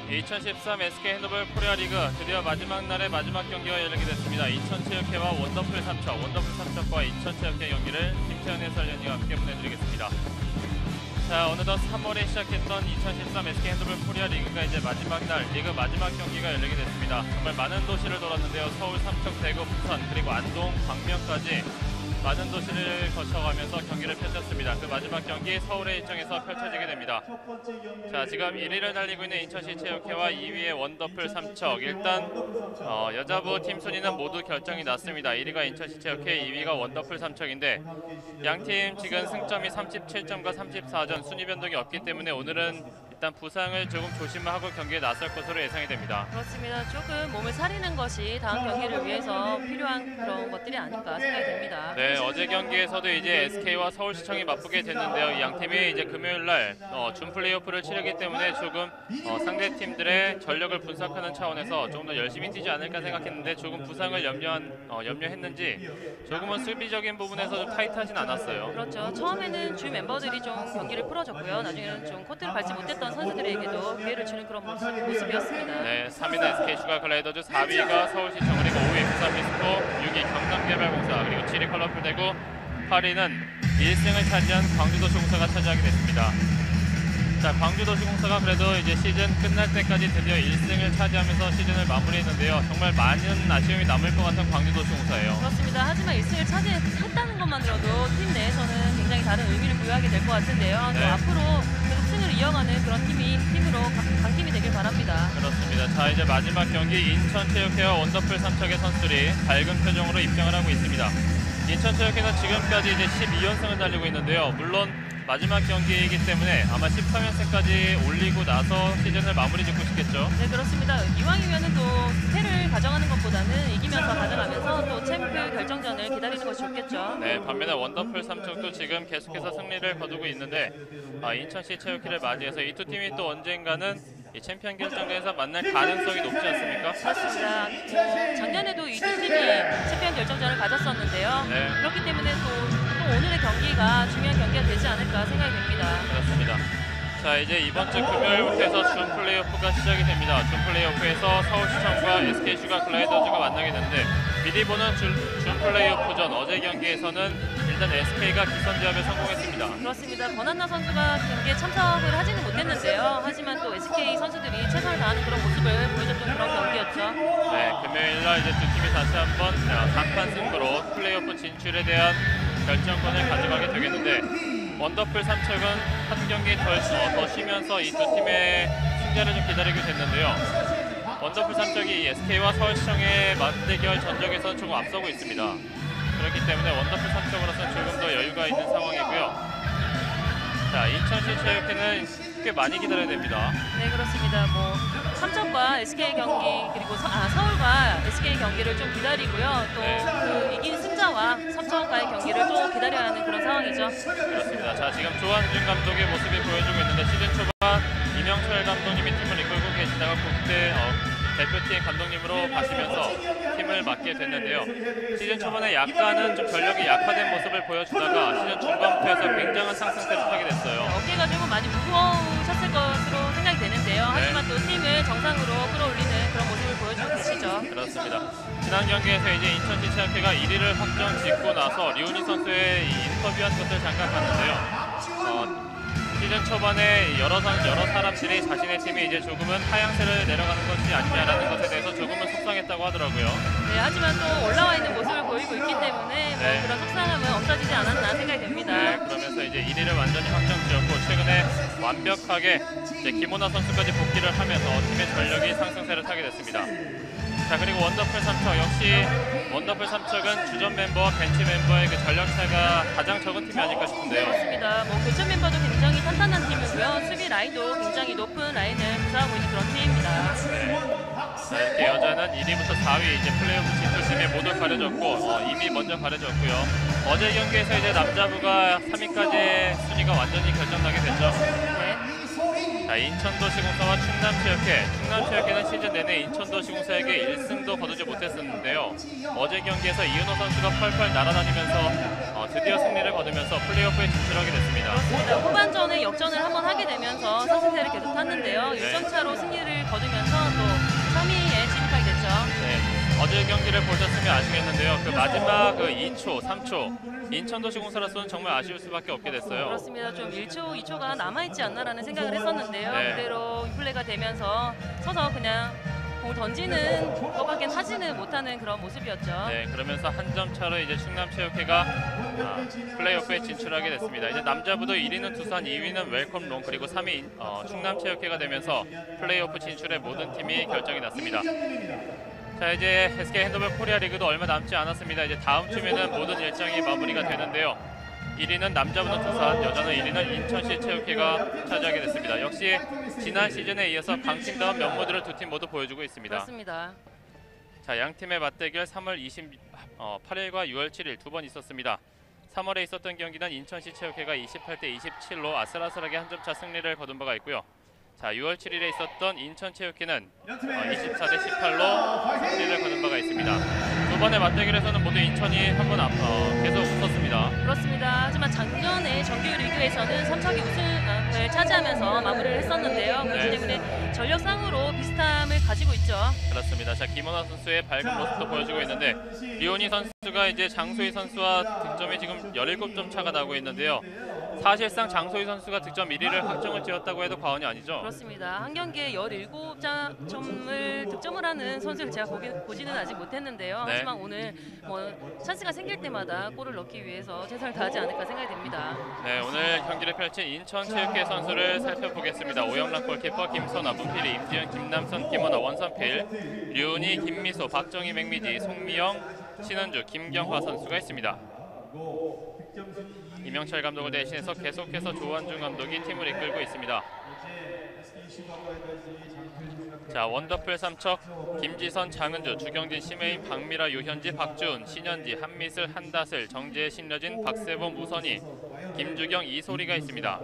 2013 SK 핸드볼 코리아리그 드디어 마지막 날의 마지막 경기가 열리게 됐습니다. 인천체육회와 원더풀 삼척, 원더풀 삼척과 인천체육회 경기를 김태현 해설위원과 함께 보내드리겠습니다. 자, 어느덧 3월에 시작했던 2013 SK 핸드볼 코리아리그가 이제 마지막 날, 리그 마지막 경기가 열리게 됐습니다. 정말 많은 도시를 돌았는데요. 서울, 삼척, 대구, 부산, 그리고 안동, 광명까지 많은 도시를 거쳐가면서 경기를 펼쳤습니다. 그 마지막 경기 서울의 일정에서 펼쳐지게 됩니다. 자, 지금 1위를 달리고 있는 인천시 체육회와 2위의 원더풀 삼척. 일단 여자부 팀 순위는 모두 결정이 났습니다. 1위가 인천시 체육회, 2위가 원더풀 삼척인데 양팀 지금 승점이 37점과 34점, 순위 변동이 없기 때문에 오늘은 일단 부상을 조금 조심하고 경기에 나설 것으로 예상이 됩니다. 그렇습니다. 조금 몸을 사리는 것이 다음 경기를 위해서 필요한 그런 것들이 아닐까 생각이 됩니다. 네, 어제 경기에서도 이제 SK와 서울시청이 맞붙게 됐는데요. 이 양 팀이 이제 금요일 날 준 플레이오프를 치르기 때문에 조금 상대 팀들의 전력을 분석하는 차원에서 조금 더 열심히 뛰지 않을까 생각했는데 조금 부상을 염려했는지 조금은 수비적인 부분에서 좀 타이트하진 않았어요. 그렇죠. 처음에는 주 멤버들이 좀 경기를 풀어줬고요. 나중에는 좀 코트를 밟지 못했던 선수들에게도 기회를 주는 그런 모습이었습니다. 네, 3위는 SK 슈가 글라이더즈, 4위가 서울시청, 그리고 5위 부산 미스코, 6위 경남개발공사, 그리고 7위 컬러풀 대구, 8위는 1승을 차지한 광주도시공사가 차지하게 됐습니다. 자, 광주도시공사가 그래도 이제 시즌 끝날 때까지 드디어 1승을 차지하면서 시즌을 마무리했는데요. 정말 많은 아쉬움이 남을 것 같은 광주도시공사예요. 그렇습니다. 하지만 1승을 차지했다는 것만으로도 팀 내에서는 굉장히 다른 의미를 부여하게 될 것 같은데요. 네. 또 앞으로 계속 승을 이어가는 그런 팀으로 강팀이 되길 바랍니다. 그렇습니다. 자, 이제 마지막 경기 인천체육회와 원더풀 삼척의 선수들이 밝은 표정으로 입장을 하고 있습니다. 인천체육회는 지금까지 이제 12연승을 달리고 있는데요. 물론 마지막 경기이기 때문에 아마 13연승까지 올리고 나서 시즌을 마무리 짓고 싶겠죠. 네, 그렇습니다. 이왕이면 또 패를 가져가는 것보다는 이기면서 가져가면서 또 챔프 결정전을 기다리는 것이 좋겠죠. 네, 반면에 원더풀 삼척도 지금 계속해서 승리를 거두고 있는데 인천시 체육회를 맞이해서 이 두 팀이 또 언젠가는 이 챔피언 결정전에서 만날 가능성이 높지 않습니까? 그렇습니다. 작년에도 이 두 팀이 챔피언 결정전을 가졌었는데요. 네. 그렇기 때문에 또 오늘의 경기가 중요한 경기가 되지 않을까 생각이 됩니다. 그렇습니다. 자, 이제 이번 주 금요일부터 해서 준 플레이오프가 시작이 됩니다. 준 플레이오프에서 서울시청과 SK 슈가 글라이더즈가 만나게 되는데 미리 보는 준 플레이오프전 어제 경기에서는 일단 SK가 기선제압에 성공했습니다. 그렇습니다. 권한나 선수가 경기에 참석을 하지는 못했는데요. 하지만 또 SK 선수들이 최선을 다하는 그런 모습을 보여줬던 그런 경기였죠. 네, 금요일날 이제 두 팀이 다시 한번 3판 승부로 플레이오프 진출에 대한 결정권을 가져가게 되겠는데 원더풀 삼척은 한 경기 더 쉬면서 이 두 팀의 승자를 좀 기다리게 됐는데요. 원더풀 삼척이 SK와 서울시청의 맞대결 전적에서는 조금 앞서고 있습니다. 그렇기 때문에 원더풀 삼척으로서는 조금 더 여유가 있는 상황이고요. 자, 인천시 체육회는 꽤 많이 기다려야 됩니다. 네, 그렇습니다. 삼척과 SK 경기 그리고 서울과 SK 경기를 좀 기다리고요. 또 네. 그 이긴 승자와 삼척과의 경기를 또 기다려야 하는 그런 상황이죠. 그렇습니다. 자, 지금 조한준 감독의 모습이 보여주고 있는데 시즌 초반 이명철 감독님이 팀을 이끌고 계시다가 국대 대표팀 감독님으로 가시면서 팀을 맡게 됐는데요. 시즌 초반에 약간은 좀 전력이 약화된 모습을 보여주다가 시즌 중반부터 해서 굉장한 상승세를 타게 됐어요. 어깨가 조금 많이 무거우셨을 것으로 생각이 되는데요. 하지만 또 팀을 정상으로 끌어올리는 그런 모습을 보여주고 계시죠. 그렇습니다. 지난 경기에서 이제 인천시 체육회가 1위를 확정 짓고 나서 류은희 선수의 인터뷰한 것을 잠깐 봤는데요. 시즌 초반에 여러 사람들이 자신의 팀이 이제 조금은 하향세를 내려가는 것이 아니냐라는 것에 대해서 조금은 속상했다고 하더라고요. 네, 하지만 또 올라와 있는 모습을 보이고 있기 때문에 네. 그런 속상함은 없어지지 않았나 생각이 됩니다. 네, 그러면서 이제 1위를 완전히 확정지었고 최근에 완벽하게 이제 김호나 선수까지 복귀를 하면서 팀의 전력이 상승세를 타게 됐습니다. 자, 그리고 원더풀 삼척 역시 원더풀 삼척은 주전 멤버와 벤치 멤버의 그 전력 차이가 가장 적은 팀이 아닐까 싶은데요. 그렇습니다. 교체 멤버도 굉장히 탄탄한 팀이고요. 수비 라인도 굉장히 높은 라인을 구사하고 있는 그런 팀입니다. 네. 자, 이렇게 여자는 1위부터 4위 이제 플레이오프 진출팀에 모두 가려졌고 이미 먼저 가려졌고요. 어제 경기에서 이제 남자부가 3위까지의 순위가 완전히 결정나게 됐죠. 네. 자, 인천도시공사와 충남체육회는 시즌 내내 인천도시공사에게 1승도 거두지 못했었는데요. 어제 경기에서 이은호 선수가 펄펄 날아다니면서 드디어 드디어 승리를 거두면서 플레이오프에 진출하게 됐습니다. 그렇습니다. 후반전에 역전을 한번 하게 되면서 상승세를 계속 탔는데요. 네. 1점 차로 승리를 거두면서 또 3위에 진입하게 됐죠. 네, 어제 경기를 보셨으면 아시겠는데요. 그 마지막 2초, 3초 인천도시공사로서는 정말 아쉬울 수밖에 없게 됐어요. 그렇습니다. 좀 1초, 2초가 남아있지 않나라는 생각을 했었는데요. 네. 그대로 인플레이가 되면서 서서 그냥 공 던지는 것밖에 하지는 못하는 그런 모습이었죠. 네, 그러면서 한 점 차로 이제 충남체육회가 플레이오프에 진출하게 됐습니다. 이제 남자부도 1위는 두산, 2위는 웰컴롱, 그리고 3위 충남체육회가 되면서 플레이오프 진출의 모든 팀이 결정이 났습니다. 자, 이제 SK 핸드볼 코리아 리그도 얼마 남지 않았습니다. 이제 다음 주면은 모든 일정이 마무리가 되는데요. 1위는 남자부는 두산, 여자는 1위는 인천시 체육회가 차지하게 됐습니다. 역시 지난 시즌에 이어서 강팀다운 면모들을 두 팀 모두 보여주고 있습니다. 그렇습니다. 자, 양 팀의 맞대결 3월 28일과 6월 7일 두 번 있었습니다. 3월에 있었던 경기는 인천시 체육회가 28대 27로 아슬아슬하게 한 점 차 승리를 거둔 바가 있고요. 자, 6월 7일에 있었던 인천체육회는 24대 18로 승리를 거둔 바가 있습니다. 두 번의 맞대결에서는 모두 인천이 한 번 계속 웃었습니다. 그렇습니다. 하지만 작년에 정규 리그에서는 3차기 우승을 차지하면서 마무리를 했었는데요. 그렇기 때문에 전력상으로 비슷함을 가지고 있죠. 그렇습니다. 자, 김원아 선수의 밝은 모습도 보여주고 있는데 리오니 선수가 이제 장소희 선수와 득점이 지금 17점 차가 나고 있는데요. 사실상 장소희 선수가 득점 1위를 확정을 지었다고 해도 과언이 아니죠. 그렇습니다. 한 경기에 17점을 득점을 하는 선수를 제가 보지는 아직 못했는데요. 네. 하지만 오늘 뭐 찬스가 생길 때마다 골을 넣기 위해서 최선을 다하지 않을까 생각이 됩니다. 네, 오늘 경기를 펼친 인천체육회 선수를 살펴보겠습니다. 오영란 골키퍼, 김선아, 문필이, 임지현, 김남선, 김원아, 원선필, 류은희, 김미소, 박정희, 맥미지, 송미영, 신은주, 김경화 선수가 있습니다. 이명철 감독을 대신해서 계속해서 조한중 감독이 팀을 이끌고 있습니다. 자, 원더풀 삼척 김지선, 장은주, 주경진, 심혜인, 박미라, 유현지, 박주은, 신현지, 한미슬, 한다슬, 정재혜, 신여진, 박세범, 우선희, 김주경, 이소리가 있습니다.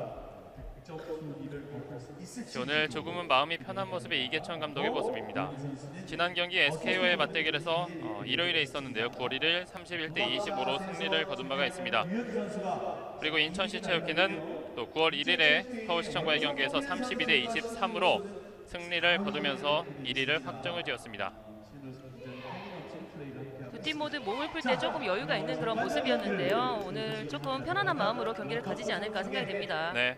오늘 조금은 마음이 편한 모습의 이계천 감독의 모습입니다. 지난 경기 SK와의 맞대결에서 일요일에 있었는데요. 9월 1일 31대 25로 승리를 거둔 바가 있습니다. 그리고 인천시 체육회는 또 9월 1일에 서울시청과의 경기에서 32대 23으로 승리를 거두면서 1위를 확정을 지었습니다. 두 팀 모두 몸을 풀 때 조금 여유가 있는 그런 모습이었는데요. 오늘 조금 편안한 마음으로 경기를 가지지 않을까 생각이 됩니다. 네,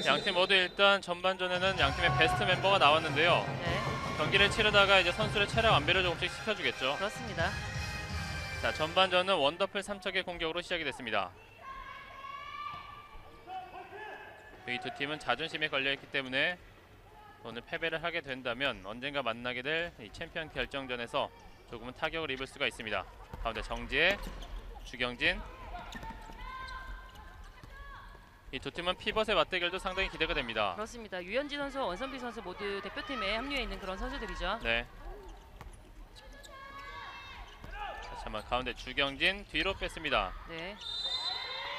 양팀 모두 일단 전반전에는 양팀의 베스트 멤버가 나왔는데요. 네, 경기를 치르다가 이제 선수의 체력 안배를 조금씩 시켜주겠죠. 그렇습니다. 자, 전반전은 원더풀 삼척의 공격으로 시작이 됐습니다. 이 두 팀은 자존심에 걸려있기 때문에 오늘 패배를 하게 된다면 언젠가 만나게 될 이 챔피언 결정전에서 조금은 타격을 입을 수가 있습니다. 가운데 정지혜, 주경진. 이 두 팀은 피벗의 맞대결도 상당히 기대가 됩니다. 그렇습니다. 유현지 선수와 원선비 선수 모두 대표팀에 합류해 있는 그런 선수들이죠. 네. 다시 한번 가운데 주경진 뒤로 뺐습니다. 네.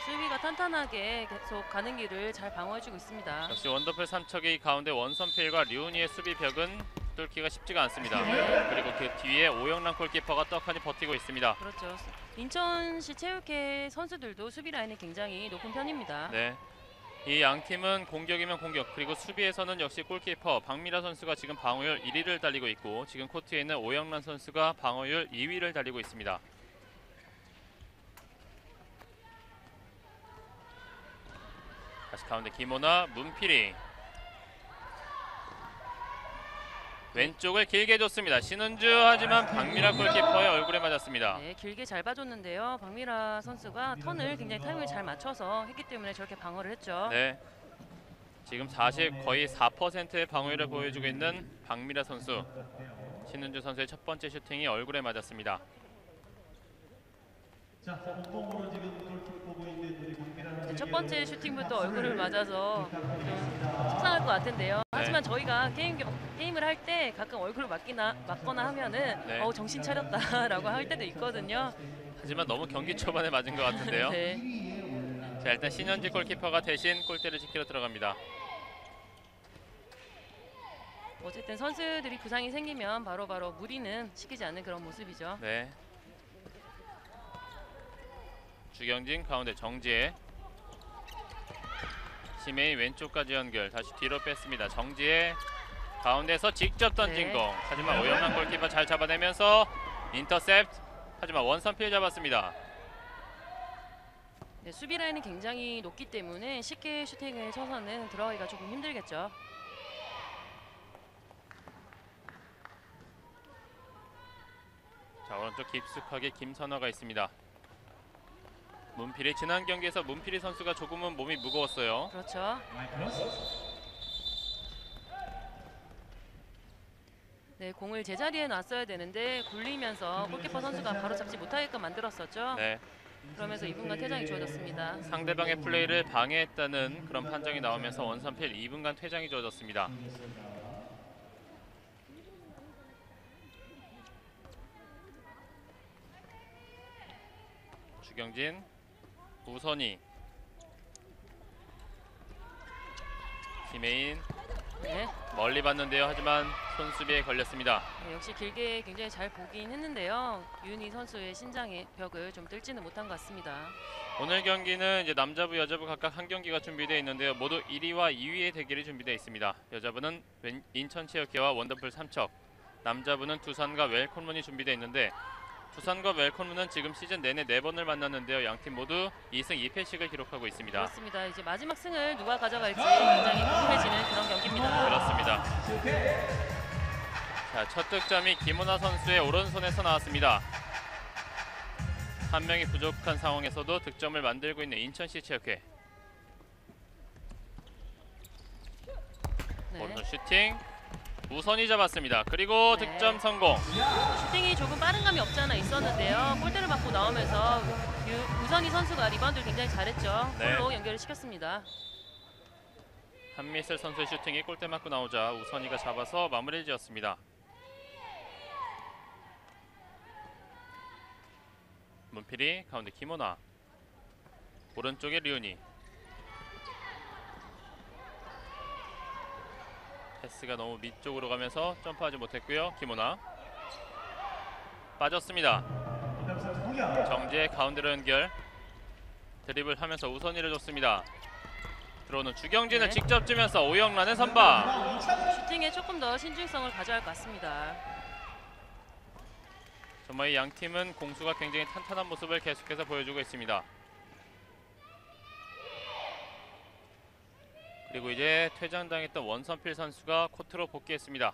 수비가 탄탄하게 계속 가는 길을 잘 방어해주고 있습니다. 역시 원더풀 삼척의 가운데 원선필과 류은희의 수비벽은 뚫기가 쉽지가 않습니다. 그리고 그 뒤에 오영란 골키퍼가 떡하니 버티고 있습니다. 그렇죠. 인천시 체육회 선수들도 수비 라인이 굉장히 높은 편입니다. 네. 이 양 팀은 공격이면 공격, 그리고 수비에서는 역시 골키퍼 박미라 선수가 지금 방어율 1위를 달리고 있고 지금 코트에 있는 오영란 선수가 방어율 2위를 달리고 있습니다. 다시 가운데 김호나, 문필이 왼쪽을 길게 줬습니다. 신은주, 하지만 박미라 골키퍼의 얼굴에 맞았습니다. 네, 길게 잘 봐줬는데요. 박미라 선수가 턴을 굉장히 타이밍을 잘 맞춰서 했기 때문에 저렇게 방어를 했죠. 네, 지금 거의 4%의 방어율을 보여주고 있는 박미라 선수. 신은주 선수의 첫 번째 슈팅이 얼굴에 맞았습니다. 네, 첫 번째 슈팅부터 얼굴을 맞아서 좀 속상할 것 같은데요. 하지만 저희가 게임을 할 때 가끔 얼굴을 맞거나 하면은 네. 정신 차렸다라고 할 때도 있거든요. 하지만 너무 경기 초반에 맞은 것 같은데요. 네. 자, 일단 신현지 골키퍼가 대신 골대를 지키러 들어갑니다. 어쨌든 선수들이 부상이 생기면 바로바로 무리는 시키지 않는 그런 모습이죠. 네. 주경진 가운데 정지혜. 심혜인 왼쪽까지 연결. 다시 뒤로 뺐습니다. 정지혜 가운데서 직접 던진 네. 공. 하지만 오영란 골키퍼 잘 잡아내면서 인터셉트. 하지만 원선 피해 잡았습니다. 네, 수비 라인이 굉장히 높기 때문에 쉽게 슈팅을 쳐서는 들어가기가 조금 힘들겠죠. 자, 오른쪽 깊숙하게 김선화가 있습니다. 문필이 지난 경기에서 문필이 선수가 조금은 몸이 무거웠어요. 그렇죠. 네, 공을 제자리에 놨어야 되는데 굴리면서 골키퍼 선수가 바로 잡지 못하게끔 만들었었죠. 네, 그러면서 2분간 퇴장이 주어졌습니다. 상대방의 플레이를 방해했다는 그런 판정이 나오면서 원선필 2분간 퇴장이 주어졌습니다. 주경진, 우선희, 김혜인 네, 멀리 봤는데요. 하지만 손수비에 걸렸습니다. 네, 역시 길게 굉장히 잘 보긴 했는데요. 유은희 선수의 신장의 벽을 좀 뚫지는 못한 것 같습니다. 오늘 경기는 이제 남자부, 여자부 각각 한 경기가 준비되어 있는데요. 모두 1위와 2위의 대결이 준비되어 있습니다. 여자부는 인천체육회와 원더풀 삼척, 남자부는 두산과 웰콘문이 준비되어 있는데 두산과 웰콘문은 지금 시즌 내내 4번을 만났는데요. 양팀 모두 2승 2패씩을 기록하고 있습니다. 그렇습니다. 이제 마지막 승을 누가 가져갈지 굉장히 궁금해지는 그런 경기입니다. 그렇습니다. 자, 첫 득점이 김은하 선수의 오른손에서 나왔습니다. 한 명이 부족한 상황에서도 득점을 만들고 있는 인천시 체육회. 네. 오른손 슈팅 우선이 잡았습니다. 그리고 네. 득점 성공. 슈팅이 조금 빠른 감이 없지 않아 있었는데요. 골대를 맞고 나오면서 우선희 선수가 리바운드를 굉장히 잘했죠. 네. 골로 연결을 시켰습니다. 한미슬 선수의 슈팅이 골대 맞고 나오자 우선이가 잡아서 마무리를 지었습니다. 문필이 가운데 김원아, 오른쪽에 류은희. 패스가 너무 밑쪽으로 가면서 점프하지 못했고요. 김원아 빠졌습니다. 정지의 가운데로 연결. 드리블하면서 우선이를 줬습니다. 들어오는 주경진을 네. 직접 주면서 오영란의 선방. 슈팅에 조금 더 신중성을 가져야 할 것 같습니다. 정말 이 양 팀은 공수가 굉장히 탄탄한 모습을 계속해서 보여주고 있습니다. 그리고 이제 퇴장당했던 원선필 선수가 코트로 복귀했습니다.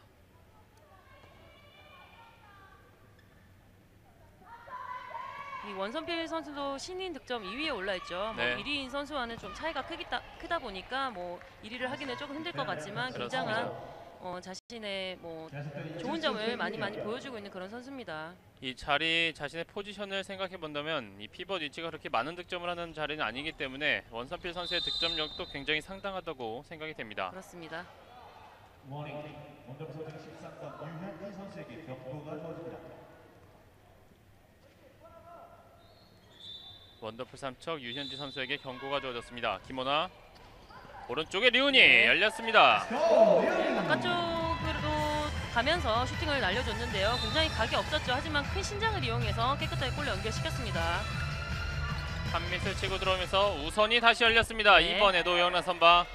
이 원선필 선수도 신인 득점 2위에 올라있죠. 네. 뭐 1위인 선수와는 좀 차이가 크다 보니까 뭐 1위를 하기는 조금 힘들 것 같지만 굉장한 자신의 뭐 좋은 점을 많이 보여주고 있는 그런 선수입니다. 이 자리 자신의 포지션을 생각해 본다면 이 피벗 위치가 그렇게 많은 득점을 하는 자리는 아니기 때문에 원선필 선수의 득점력도 굉장히 상당하다고 생각이 됩니다. 그렇습니다. 원더풀 소속 13번 유현희 선수에게 경고가 주어집니다. 원더풀 삼척 유현지 선수에게 경고가 주어졌습니다. 김원아 오른쪽에 류은희 네. 열렸습니다. 바깥쪽으로 가면서 슈팅을 날려줬는데요. 굉장히 각이 없었죠. 하지만 큰 신장을 이용해서 깨끗하게 골로 연결시켰습니다. 한미슬 치고 들어오면서 우선이 다시 열렸습니다. 네. 이번에도 오영란 선방.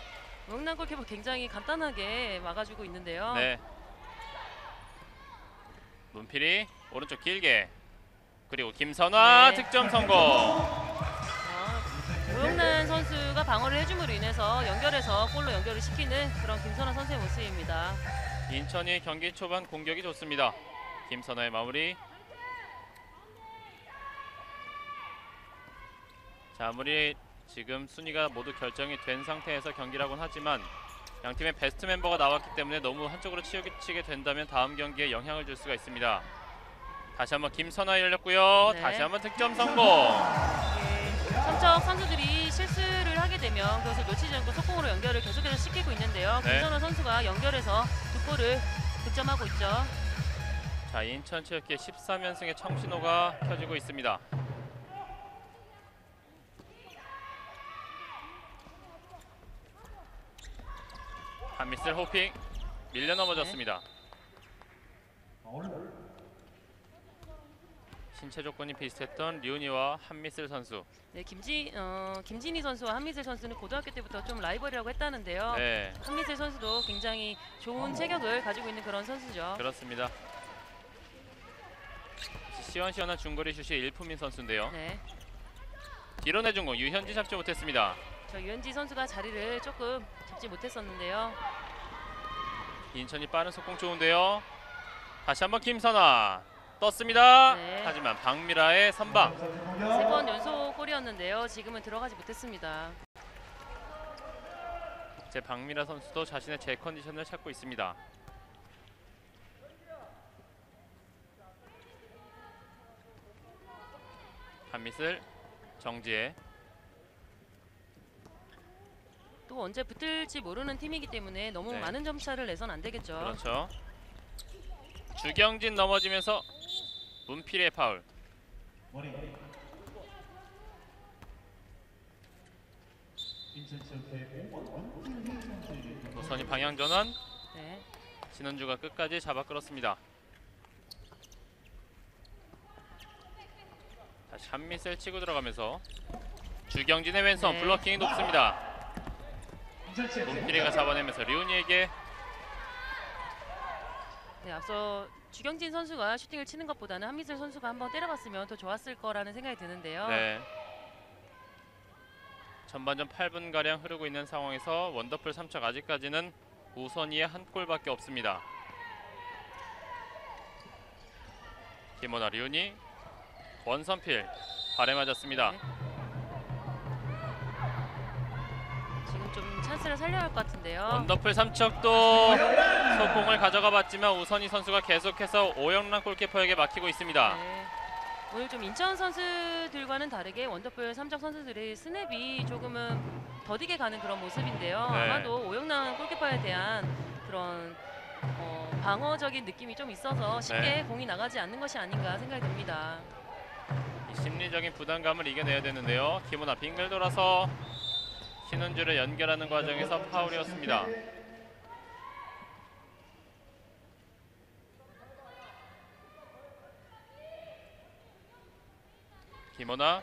오영란 골키퍼 굉장히 간단하게 막아주고 있는데요. 네. 문필이 오른쪽 길게. 그리고 김선화 네. 득점 성공. 오영란 선수가 방어를 해줌으로 인해서 연결해서 골로 연결을 시키는 그런 김선화 선수의 모습입니다. 인천이 경기 초반 공격이 좋습니다. 김선화의 마무리. 자, 아무리 지금 순위가 모두 결정이 된 상태에서 경기라고는 하지만 양팀의 베스트 멤버가 나왔기 때문에 너무 한쪽으로 치우치게 된다면 다음 경기에 영향을 줄 수가 있습니다. 다시 한번 김선화 열렸고요. 네. 다시 한번 득점 성공. 삼척 선수들이 실수를 하게 되면 그것을 놓치지 않고 속공으로 연결을 계속해서 시키고 있는데요. 네. 김선화 선수가 연결해서 두 골을 득점하고 있죠. 자, 인천체육회 13연승의 청신호가 켜지고 있습니다. 한미슬 호핑 밀려 넘어졌습니다. 신체 조건이 비슷했던 류니와 한미슬 선수. 네, 김진희 선수와 한미슬 선수는 고등학교 때부터 좀 라이벌이라고 했다는데요. 네, 한미슬 선수도 굉장히 좋은 체격을 가지고 있는 그런 선수죠. 그렇습니다. 시원시원한 중거리 슛이 일품인 선수인데요. 네, 뒤로 내준 공 유현지 잡지 못했습니다. 저 유현지 선수가 자리를 조금 잡지 못했었는데요. 인천이 빠른 속공 좋은데요. 다시 한번 김선아 떴습니다. 네. 하지만 박미라의 선방. 3번 연속 골이었는데요. 지금은 들어가지 못했습니다. 이제 박미라 선수도 자신의 제 컨디션을 찾고 있습니다. 한미슬, 정지혜. 또 언제 붙을지 모르는 팀이기 때문에 너무 네. 많은 점차를 내선 안 되겠죠. 그렇죠. 주경진 넘어지면서 문필의 파울. 머리. 인천체육회 5번 문필희 선수에게 경고가 우선이 방향 전환. 네, 신은주가 끝까지 잡아 끌었습니다. 다시 한미셀 치고 들어가면서 주경진의 왼손 네. 블로킹이 높습니다. 인천체육회 문필이가 잡아내면서 류니에게. 네, 앞서 주경진 선수가 슈팅을 치는 것보다는 한미슬 선수가 한번 때려봤으면 더 좋았을 거라는 생각이 드는데요. 네. 전반전 8분가량 흐르고 있는 상황에서 원더풀 3척 아직까지는 우선이의 한 골밖에 없습니다. 김원아 류니 원선필 발에 맞았습니다. 네. 지금 좀 찬스를 살려야 할 것 같은데요. 원더풀 3척도 속공을 가져가 봤지만 우선희 선수가 계속해서 오영란 골키퍼에게 막히고 있습니다. 네. 오늘 좀 인천 선수들과는 다르게 원더풀 3적 선수들의 스냅이 조금은 더디게 가는 그런 모습인데요. 네. 아마도 오영란 골키퍼에 대한 그런 방어적인 느낌이 좀 있어서 쉽게 네. 공이 나가지 않는 것이 아닌가 생각이 듭니다. 이 심리적인 부담감을 이겨내야 되는데요. 김은아 빙글 돌아서 신은주를 연결하는 과정에서 파울이었습니다. 김원아,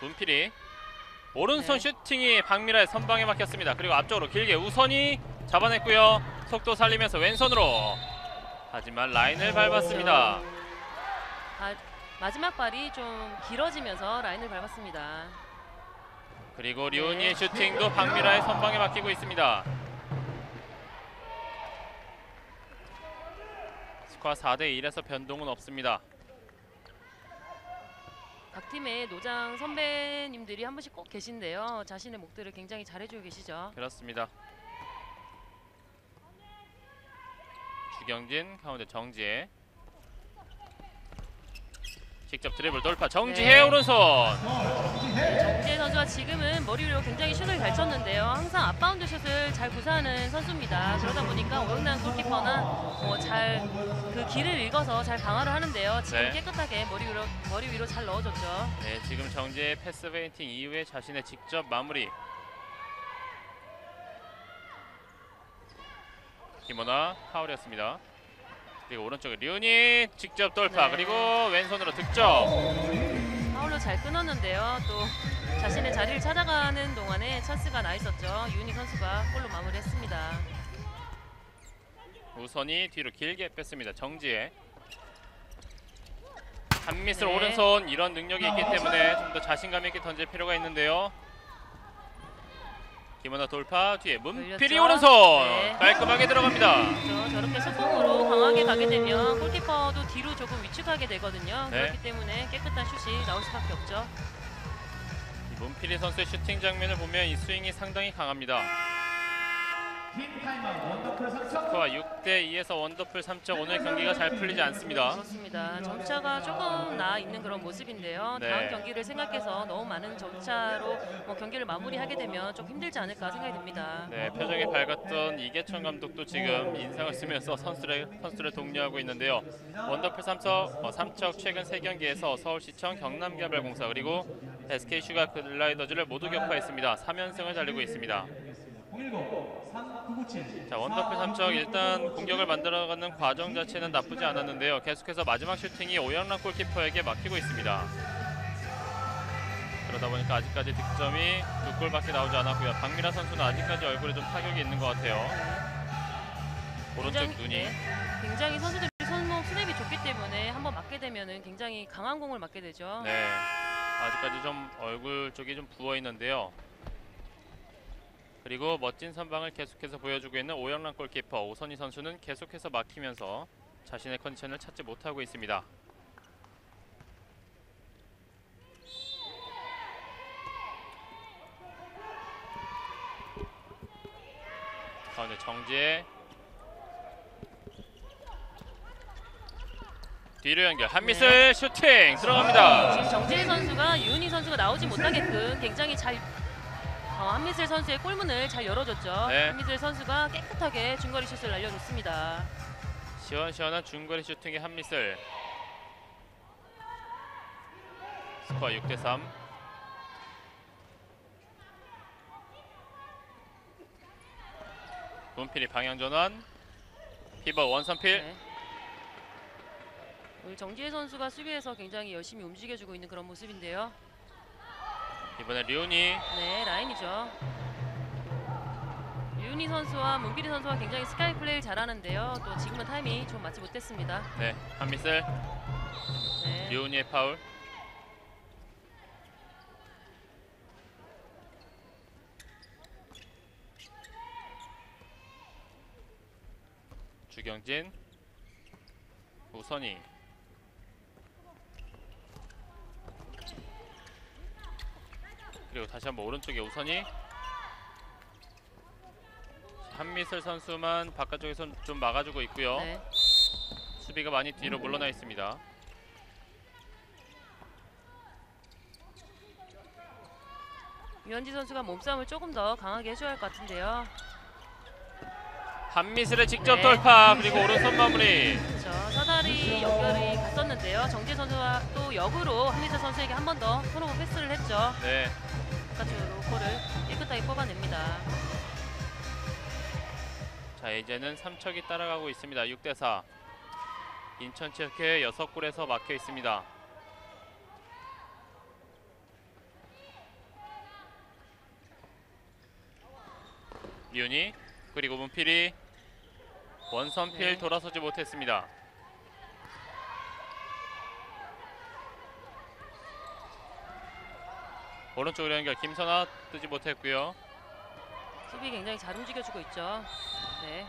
문필이 오른손 네. 슈팅이 박미라의 선방에 막혔습니다. 그리고 앞쪽으로 길게 우선이 잡아냈고요. 속도 살리면서 왼손으로. 하지만 라인을 밟았습니다. 마지막 발이 좀 길어지면서 라인을 밟았습니다. 그리고 류니의 슈팅도 박미라의 선방에 막히고 있습니다. 스코어 4대1에서 변동은 없습니다. 각 팀의 노장 선배님들이 한 분씩 꼭 계신데요. 자신의 목들을 굉장히 잘해주고 계시죠. 그렇습니다. 주경진 가운데 정지혜. 직접 드리블 돌파 정지혜 네. 오른손. 정지혜 선수가 지금은 머리 위로 굉장히 슛을 잘 쳤는데요. 항상 앞바운드 슛을 잘 구사하는 선수입니다. 그러다 보니까 오영란 골키퍼나 잘 그 길을 읽어서 잘 방어를 하는데요. 지금 네. 깨끗하게 머리 위로 잘 넣어줬죠. 네, 지금 정지혜의 패스 페인팅 이후에 자신의 직접 마무리. 김원아 파울이었습니다. 그리고 오른쪽에 류니 직접 돌파. 네. 그리고 왼손으로 득점. 파울로 잘 끊었는데요. 또 자신의 자리를 찾아가는 동안에 찬스가 나 있었죠. 유니 선수가 골로 마무리했습니다. 우선이 뒤로 길게 뺐습니다. 정지혜. 한미슬 네. 오른손 이런 능력이 있기 때문에 좀 더 자신감 있게 던질 필요가 있는데요. 김원아 돌파 뒤에 문필이 걸렸죠? 오른손 네. 깔끔하게 들어갑니다. 그렇죠. 저렇게 속공으로 강하게 가게 되면 골키퍼도 뒤로 조금 위축하게 되거든요. 네. 그렇기 때문에 깨끗한 슛이 나올 수밖에 없죠. 이 문필이 선수의 슈팅 장면을 보면 이 스윙이 상당히 강합니다. 팀 타임아웃 원더풀 3척 스코어 6대2에서 원더풀 3점. 오늘 경기가 잘 풀리지 않습니다. 그렇습니다. 점차가 조금 나 있는 그런 모습인데요. 네. 다음 경기를 생각해서 너무 많은 점차로 경기를 마무리하게 되면 좀 힘들지 않을까 생각이 듭니다. 네, 표정이 밝았던 이계천 감독도 지금 인상을 쓰면서 선수를 독려하고 있는데요. 원더풀 3척 최근 3경기에서 서울시청, 경남개발공사 그리고 SK 슈가글라이더즈를 모두 격파했습니다. 3연승을 달리고 있습니다. 자, 원더풀 삼척 일단 공격을 만들어가는 과정 자체는 나쁘지 않았는데요. 계속해서 마지막 슈팅이 오영란 골키퍼에게 막히고 있습니다. 그러다 보니까 아직까지 득점이 2골밖에 나오지 않았고요. 박미라 선수는 아직까지 얼굴에 좀 타격이 있는 것 같아요. 오른쪽 눈이. 네, 굉장히 선수들이 손목 스냅이 좋기 때문에 한번 맞게 되면은 굉장히 강한 공을 맞게 되죠. 네, 아직까지 좀 얼굴 쪽이 좀 부어 있는데요. 그리고 멋진 선방을 계속해서 보여주고 있는 오영란 골키퍼. 오선희 선수는 계속해서 막히면서 자신의 컨디션을 찾지 못하고 있습니다. 가운데 정지혜 뒤로 연결 한미슬 슈팅 들어갑니다. 지금 정지혜 선수가 유은희 선수가 나오지 못하게끔 굉장히 잘 한미슬 선수의 골문을 잘 열어줬죠. 네. 한미슬 선수가 깨끗하게 중거리 슛을 날려줬습니다. 시원시원한 중거리 슈팅의 한미슬. 스코어 6대3. 문필이 방향 전환. 피버 원선필. 네. 오늘 정지혜 선수가 수비에서 굉장히 열심히 움직여주고 있는 그런 모습인데요. 이번에 류니. 네, 라인이죠. 유은희 선수와 문필이 선수가 굉장히 스카이 플레이를 잘하는데요. 또 지금은 타이밍이 좀 맞지 못했습니다. 네, 한미슬. 네. 류니의 파울. 주경진. 우선희. 그리고 다시 한번 오른쪽에 우선희. 한미슬 선수만 바깥쪽에서 좀 막아주고 있고요. 네. 수비가 많이 뒤로 물러나 있습니다. 유현지 선수가 몸싸움을 조금 더 강하게 해줘야 할 것 같은데요. 한미슬의 직접 네. 돌파 그리고 오른손 마무리. 그렇죠. 사다리 연결이 갔었는데요. 정재 선수가 또 역으로 한미슬 선수에게 한 번 더 턴오버 패스를 했죠. 네, 바깥쪽으로 골을 깨끗하게 뽑아냅니다. 자 이제는 삼척이 따라가고 있습니다. 6대4. 인천체육회 6골에서 막혀 있습니다. 윤희 그리고 문필이 원선필 네. 돌아서지 못했습니다. 오른쪽으로 연결 김선아 뜨지 못했고요. 수비 굉장히 잘 움직여주고 있죠. 네.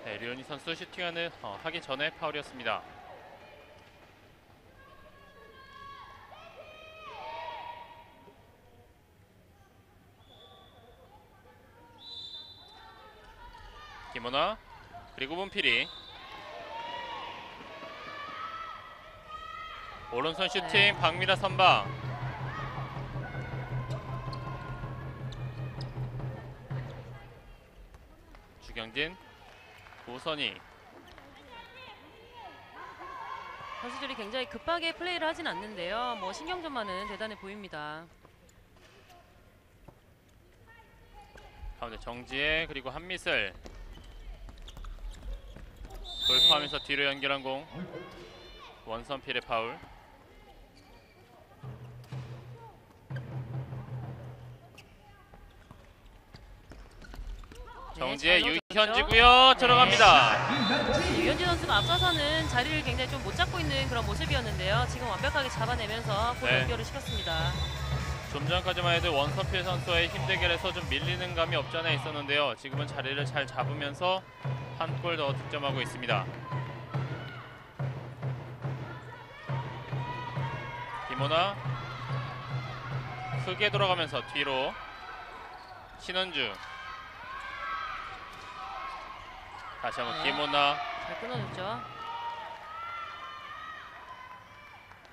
네, 류현희 선수 슈팅하는 하기 전에 파울이었습니다. 김원아 그리고 문필이 오른손 슈팅. 네. 박미라 선방. 주경진 우선희. 선수들이 굉장히 급하게 플레이를 하진 않는데요. 뭐 신경전만은 대단해 보입니다. 가운데 정지혜 그리고 한미슬 돌파하면서 뒤로 연결한 공. 원선필의 파울. 정지혜 잘 유현지고요. 들어갑니다. 유현지 선수가 앞서서는 자리를 굉장히 좀 못 잡고 있는 그런 모습이었는데요. 지금 완벽하게 잡아내면서 골 네. 연결을 시켰습니다. 좀 전까지만 해도 원선필 선수의 힘 대결에서 좀 밀리는 감이 없지 않아 있었는데요. 지금은 자리를 잘 잡으면서 한 골 더 득점하고 있습니다. 김원아 크게 돌아가면서 뒤로 신원주. 다시 한번 네. 김원아. 잘 끊어줬죠.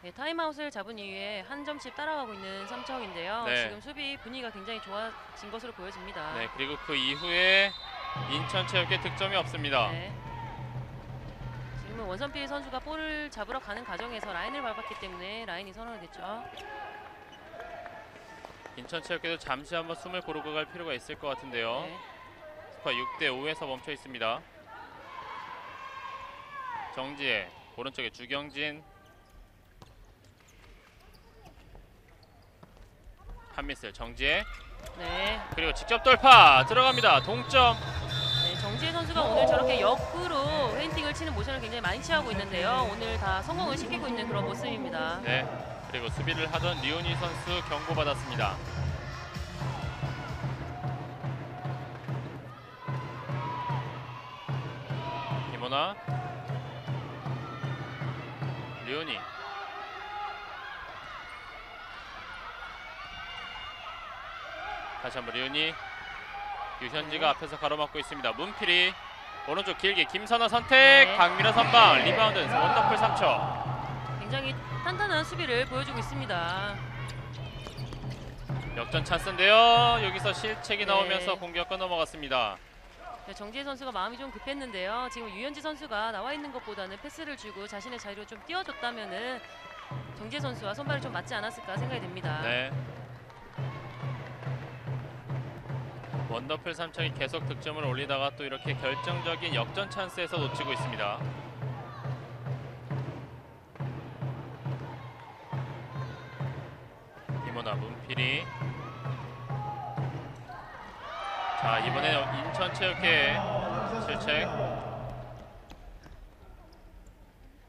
네, 타임아웃을 잡은 이후에 한 점씩 따라가고 있는 삼척인데요. 네. 지금 수비 분위기가 굉장히 좋아진 것으로 보여집니다. 네, 그리고 그 이후에 인천체육회 득점이 없습니다. 네. 지금은 원선필 선수가 볼을 잡으러 가는 과정에서 라인을 밟았기 때문에 라인이 선언이 됐죠. 인천체육회도 잠시 한번 숨을 고르고 갈 필요가 있을 것 같은데요. 네. 스코어 6대5에서 멈춰 있습니다. 정지혜 오른쪽에 주경진, 한미슬 정지혜, 네. 그리고 직접 돌파 들어갑니다. 동점. 네, 정지혜 선수가 오늘 저렇게 역으로 페인팅을 치는 모션을 굉장히 많이 취하고 있는데요. 오늘 다 성공을 시키고 있는 그런 모습입니다. 네. 그리고 수비를 하던 리오니 선수 경고받았습니다. 김원아, 리오니, 다시 한번 리오니, 유현지가 앞에서 가로막고 있습니다. 문필이 오른쪽 길게 김선아 선택, 네. 강민아 선방, 리바운드 원더풀 3초. 굉장히 탄탄한 수비를 보여주고 있습니다. 역전 찬스인데요. 여기서 실책이 네. 나오면서 공격권 넘어갔습니다. 네, 정지혜 선수가 마음이 좀 급했는데요. 지금 유현지 선수가 나와 있는 것보다는 패스를 주고 자신의 자리로 좀 띄워줬다면은 정지혜 선수와 손발이 좀 맞지 않았을까 생각이 됩니다. 네. 원더풀 3척이 계속 득점을 올리다가 또 이렇게 결정적인 역전 찬스에서 놓치고 있습니다. 김원아, 문필이. 자, 이번에는 인천체육회 실책.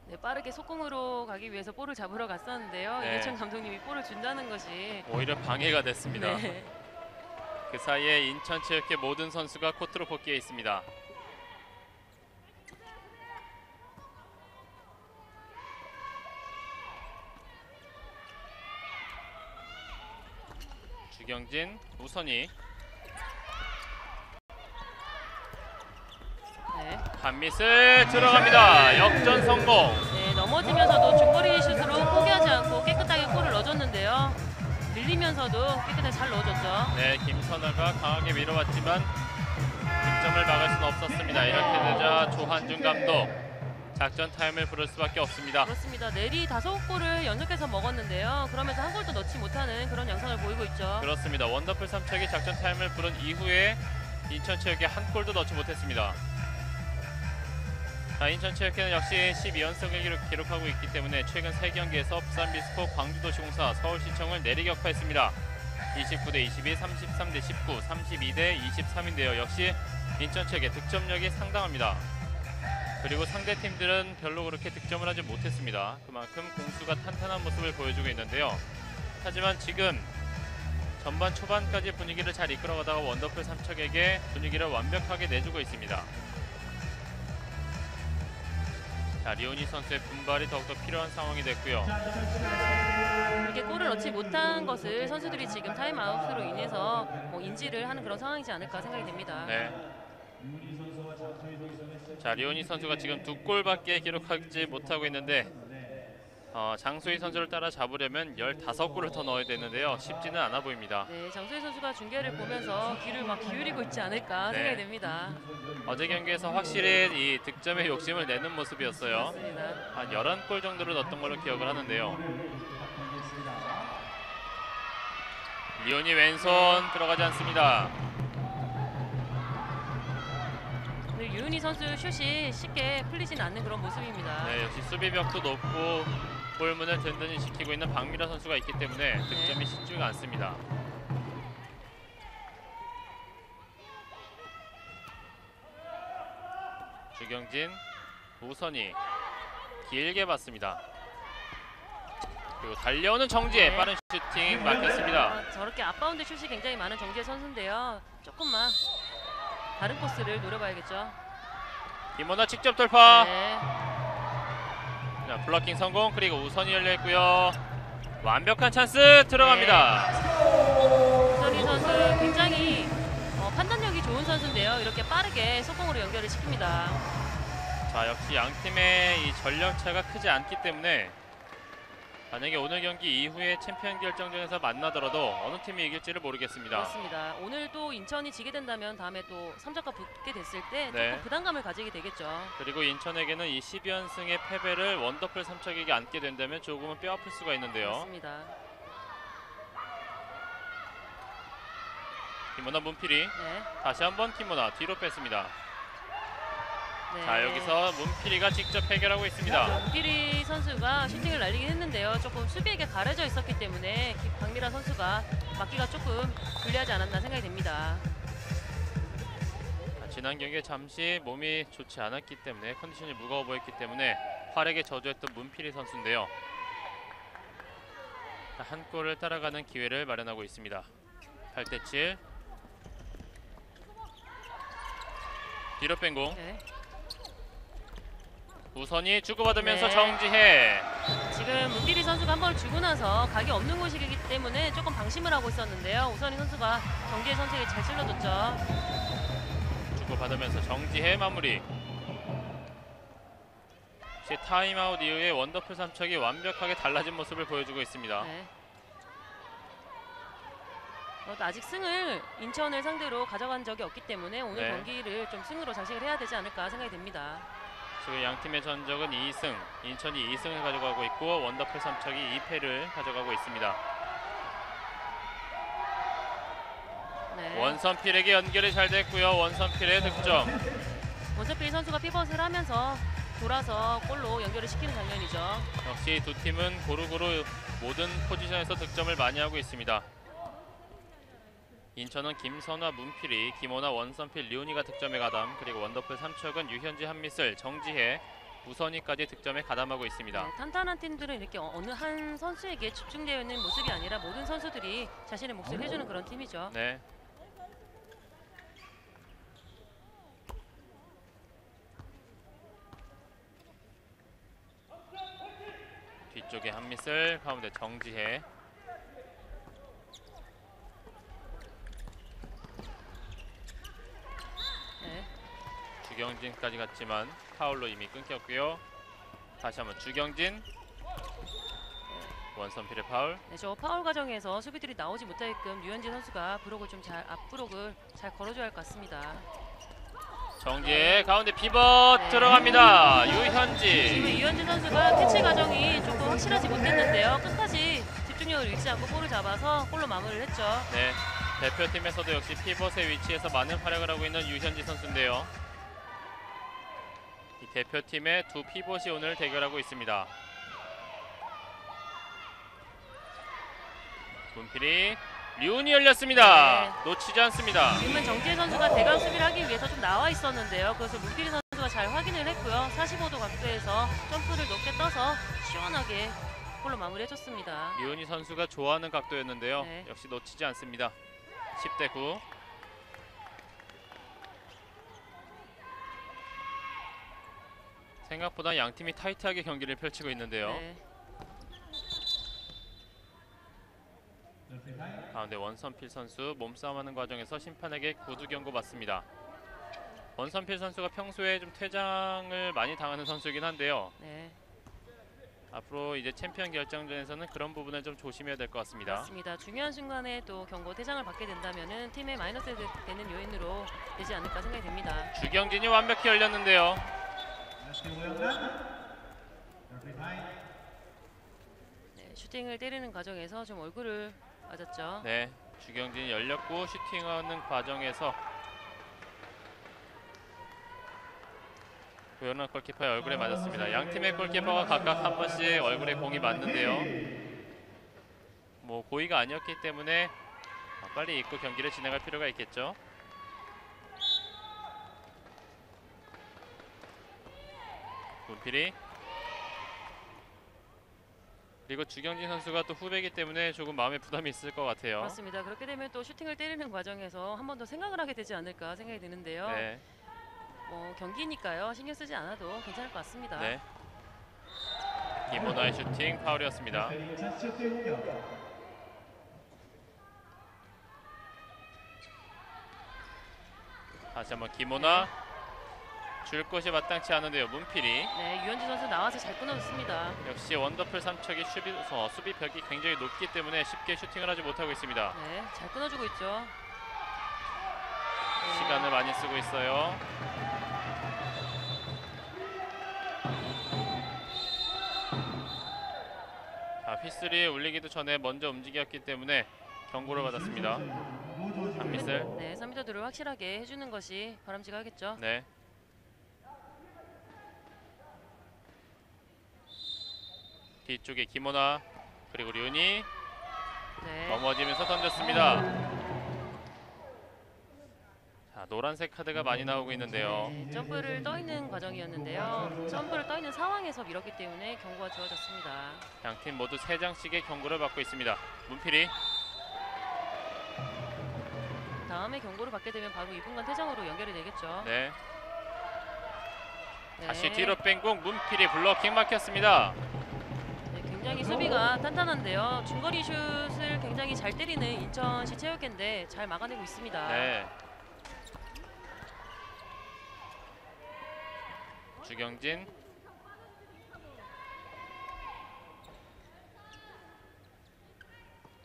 네, 빠르게 속공으로 가기 위해서 볼을 잡으러 갔었는데요. 네. 이대천 감독님이 볼을 준다는 것이 오히려 방해가 됐습니다. 네. 그 사이에 인천체육회 모든 선수가 코트로 복귀해 있습니다. 주경진, 우선이, 네. 한미슬 들어갑니다. 역전 성공. 네, 넘어지면서도 중거리 슛으로 포기하지 않고 깨끗하게 골을 넣어줬는데요. 밀리면서도 깨끗하게 잘 넣어줬죠. 네, 김선아가 강하게 밀어왔지만 득점을 막을 수는 없었습니다. 이렇게 되자 조한준 감독 작전 타임을 부를 수밖에 없습니다. 그렇습니다. 내리 5골을 연속해서 먹었는데요. 그러면서 한 골도 넣지 못하는 그런 양상을 보이고 있죠. 그렇습니다. 원더풀 3척이 작전 타임을 부른 이후에 인천체육회 한 골도 넣지 못했습니다. 자, 인천체육회는 역시 12연승을 기록하고 있기 때문에 최근 3경기에서 부산비스포, 광주도시공사, 서울시청을 내리격파했습니다. 29대22, 33대19, 32대23인데요. 역시 인천체육의 득점력이 상당합니다. 그리고 상대팀들은 별로 그렇게 득점을 하지 못했습니다. 그만큼 공수가 탄탄한 모습을 보여주고 있는데요. 하지만 지금 전반 초반까지 분위기를 잘 이끌어가다가 원더풀 3척에게 분위기를 완벽하게 내주고 있습니다. 자, 리오니 선수의 분발이 더욱더 필요한 상황이 됐고요. 이렇게 골을 넣지 못한 것을 선수들이 지금 타임아웃으로 인해서 인지를 하는 그런 상황이지 않을까 생각이 됩니다. 네. 자, 리오니 선수가 지금 2골밖에 기록하지 못하고 있는데 장소희 선수를 따라잡으려면 15골을 더 넣어야 되는데요. 쉽지는 않아 보입니다. 네, 장소희 선수가 중계를 보면서 귀를 막 기울이고 있지 않을까 네. 생각이 됩니다. 어제 경기에서 확실히 이 득점의 욕심을 내는 모습이었어요. 맞습니다. 한 11골 정도를 넣었던 걸로 기억을 하는데요. 리오니 왼손 들어가지 않습니다. 오늘 유은희 선수 슛이 쉽게 풀리진 않는 그런 모습입니다. 네, 역시 수비벽도 높고 골문을 든든히 지키고 있는 박미라 선수가 있기 때문에 득점이 쉽지가 않습니다. 주경진, 우선이 길게 봤습니다. 그리고 달려오는 정지혜, 네. 빠른 슈팅 막혔습니다. 저렇게 앞바운드 슛이 굉장히 많은 정지혜 선수인데요. 조금만 다른 코스를 노려봐야겠죠. 김원아 직접 돌파. 네. 자, 블로킹 성공. 그리고 우선이 열려 있고요. 완벽한 찬스 들어갑니다. 우선희 선수 굉장히 판단력이 좋은 선수인데요. 이렇게 빠르게 속공으로 연결을 시킵니다. 자, 역시 양 팀의 이 전력 차가 크지 않기 때문에 만약에 오늘 경기 이후에 챔피언 결정전에서 만나더라도 어느 팀이 이길지를 모르겠습니다. 그렇습니다. 오늘 또 인천이 지게 된다면 다음에 또 3점과 붙게 됐을 때 네. 조금 부담감을 가지게 되겠죠. 그리고 인천에게는 이 12연승의 패배를 원더풀 3척에게 안게 된다면 조금은 뼈아플 수가 있는데요. 그렇습니다. 김원아 문필이 네. 다시 한번 김원아 뒤로 뺐습니다. 네. 자, 여기서 문필이가 직접 해결하고 있습니다. 문필이 선수가 슈팅을 날리긴 했는데요. 조금 수비에게 가려져 있었기 때문에 박미라 선수가 막기가 조금 불리하지 않았나 생각이 됩니다. 자, 지난 경기에 잠시 몸이 좋지 않았기 때문에 컨디션이 무거워 보였기 때문에 활약에 저조했던 문필이 선수인데요. 자, 한 골을 따라가는 기회를 마련하고 있습니다. 8대7. 뒤로 뺀 공. 네. 우선이 주고받으면서 네. 정지혜. 지금 문필이 선수가 한 번 주고 나서 각이 없는 곳이기 때문에 조금 방심을 하고 있었는데요. 우선희 선수가 경기의 선택에 잘 찔러줬죠. 주고받으면서 정지혜 마무리. 역시 타임아웃 이후에 원더풀 삼척이 완벽하게 달라진 모습을 보여주고 있습니다. 네. 아직 승을 인천을 상대로 가져간 적이 없기 때문에 오늘 네. 경기를 좀 승으로 장식을 해야 되지 않을까 생각이 됩니다. 지금 양 팀의 전적은 2승, 인천이 2승을 가져가고 있고 원더풀 삼척이 2패를 가져가고 있습니다. 네. 원선필에게 연결이 잘 됐고요. 원선필의 득점. 원서필 선수가 피벗을 하면서 돌아서 골로 연결을 시키는 장면이죠. 역시 두 팀은 고루고루 모든 포지션에서 득점을 많이 하고 있습니다. 인천은 김선화, 문필이, 김원아, 원선필, 류은이가 득점에 가담, 그리고 원더풀 삼척은 유현지, 한미슬, 정지혜, 우선희까지 득점에 가담하고 있습니다. 네, 탄탄한 팀들은 이렇게 어느 한 선수에게 집중되어 있는 모습이 아니라 모든 선수들이 자신의 몫을 해주는 그런 팀이죠. 네. 뒤쪽에 한미슬, 가운데 정지혜. 네. 주경진까지 갔지만 파울로 이미 끊겼고요. 다시 한번 주경진. 원선필의 파울. 네, 저 파울 과정에서 수비들이 나오지 못하게끔 류현진 선수가 브록을 좀 잘 앞브록을 잘 걸어줘야 할 것 같습니다. 정지혜 가운데 피벗 네. 들어갑니다. 지금 유현지. 류현진 선수가 캐치 과정이 조금 확실하지 못했는데요. 끝까지 집중력을 잃지 않고 볼을 잡아서 골로 마무리를 했죠. 네, 대표팀에서도 역시 피벗의 위치에서 많은 활약을 하고 있는 유현지 선수인데요. 이 대표팀의 두 피벗이 오늘 대결하고 있습니다. 문필이 류은이 열렸습니다. 네. 놓치지 않습니다. 지금은 정지혜 선수가 대각 수비를 하기 위해서 좀 나와 있었는데요. 그래서 문필이 선수가 잘 확인을 했고요. 45도 각도에서 점프를 높게 떠서 시원하게 골로 마무리해줬습니다. 류은이 선수가 좋아하는 각도였는데요. 네. 역시 놓치지 않습니다. 10대9. 생각보다 양 팀이 타이트하게 경기를 펼치고 있는데요. 네. 가운데 원선필 선수 몸싸움하는 과정에서 심판에게 구두 경고 받습니다. 원선필 선수가 평소에 좀 퇴장을 많이 당하는 선수이긴 한데요. 네. 앞으로 이제 챔피언 결정전에서는 그런 부분을 좀 조심해야 될 것 같습니다. 맞습니다. 중요한 순간에 또 경고 퇴장을 받게 된다면은 팀에 마이너스 되는 요인으로 되지 않을까 생각이 됩니다. 주경진이 완벽히 열렸는데요. 네, 슈팅을 때리는 과정에서 좀 얼굴을 맞았죠. 네, 주경진이 열렸고 슈팅하는 과정에서 고현아 골키퍼의 얼굴에 맞았습니다. 양 팀의 골키퍼가 각각 한 번씩 얼굴에 공이 맞는데요. 뭐 고의가 아니었기 때문에 빨리 잊고 경기를 진행할 필요가 있겠죠. 문필이. 그리고 주경진 선수가 또 후배이기 때문에 조금 마음의 부담이 있을 것 같아요. 맞습니다. 그렇게 되면 또 슈팅을 때리는 과정에서 한 번 더 생각을 하게 되지 않을까 생각이 드는데요. 네. 뭐 경기니까요. 신경 쓰지 않아도 괜찮을 것 같습니다. 네. 김원아의 슈팅 파울이었습니다. 다시 한번 김원아. 줄 것이 마땅치 않은데요. 문필이. 네, 유현진 선수 나와서 잘 끊어줬습니다. 역시 원더풀 삼척이 수비벽이 굉장히 높기 때문에 쉽게 슈팅을 하지 못하고 있습니다. 네, 잘 끊어주고 있죠. 시간을 많이 쓰고 있어요. 자, 휘슬이 울리기도 전에 먼저 움직였기 때문에 경고를 받았습니다. 한미슬. 네, 3m 드를 확실하게 해주는 것이 바람직하겠죠. 네. 뒤쪽에 김호나 그리고 류니 네. 넘어지면서 던졌습니다. 자, 노란색 카드가 많이 나오고 있는데요. 네, 점프를 떠 있는 과정이었는데요. 점프를 떠 있는 상황에서 밀었기 때문에 경고가 주어졌습니다. 양팀 모두 3장씩의 경고를 받고 있습니다. 문필이 다음에 경고를 받게 되면 바로 2분간 퇴장으로 연결이 되겠죠. 네. 네. 다시 뒤로 뺀 공 문필이 블로킹 막혔습니다. 네, 굉장히 수비가 탄탄한데요. 중거리 슛을 굉장히 잘 때리는 인천시 체육회인데 잘 막아내고 있습니다. 네. 주경진.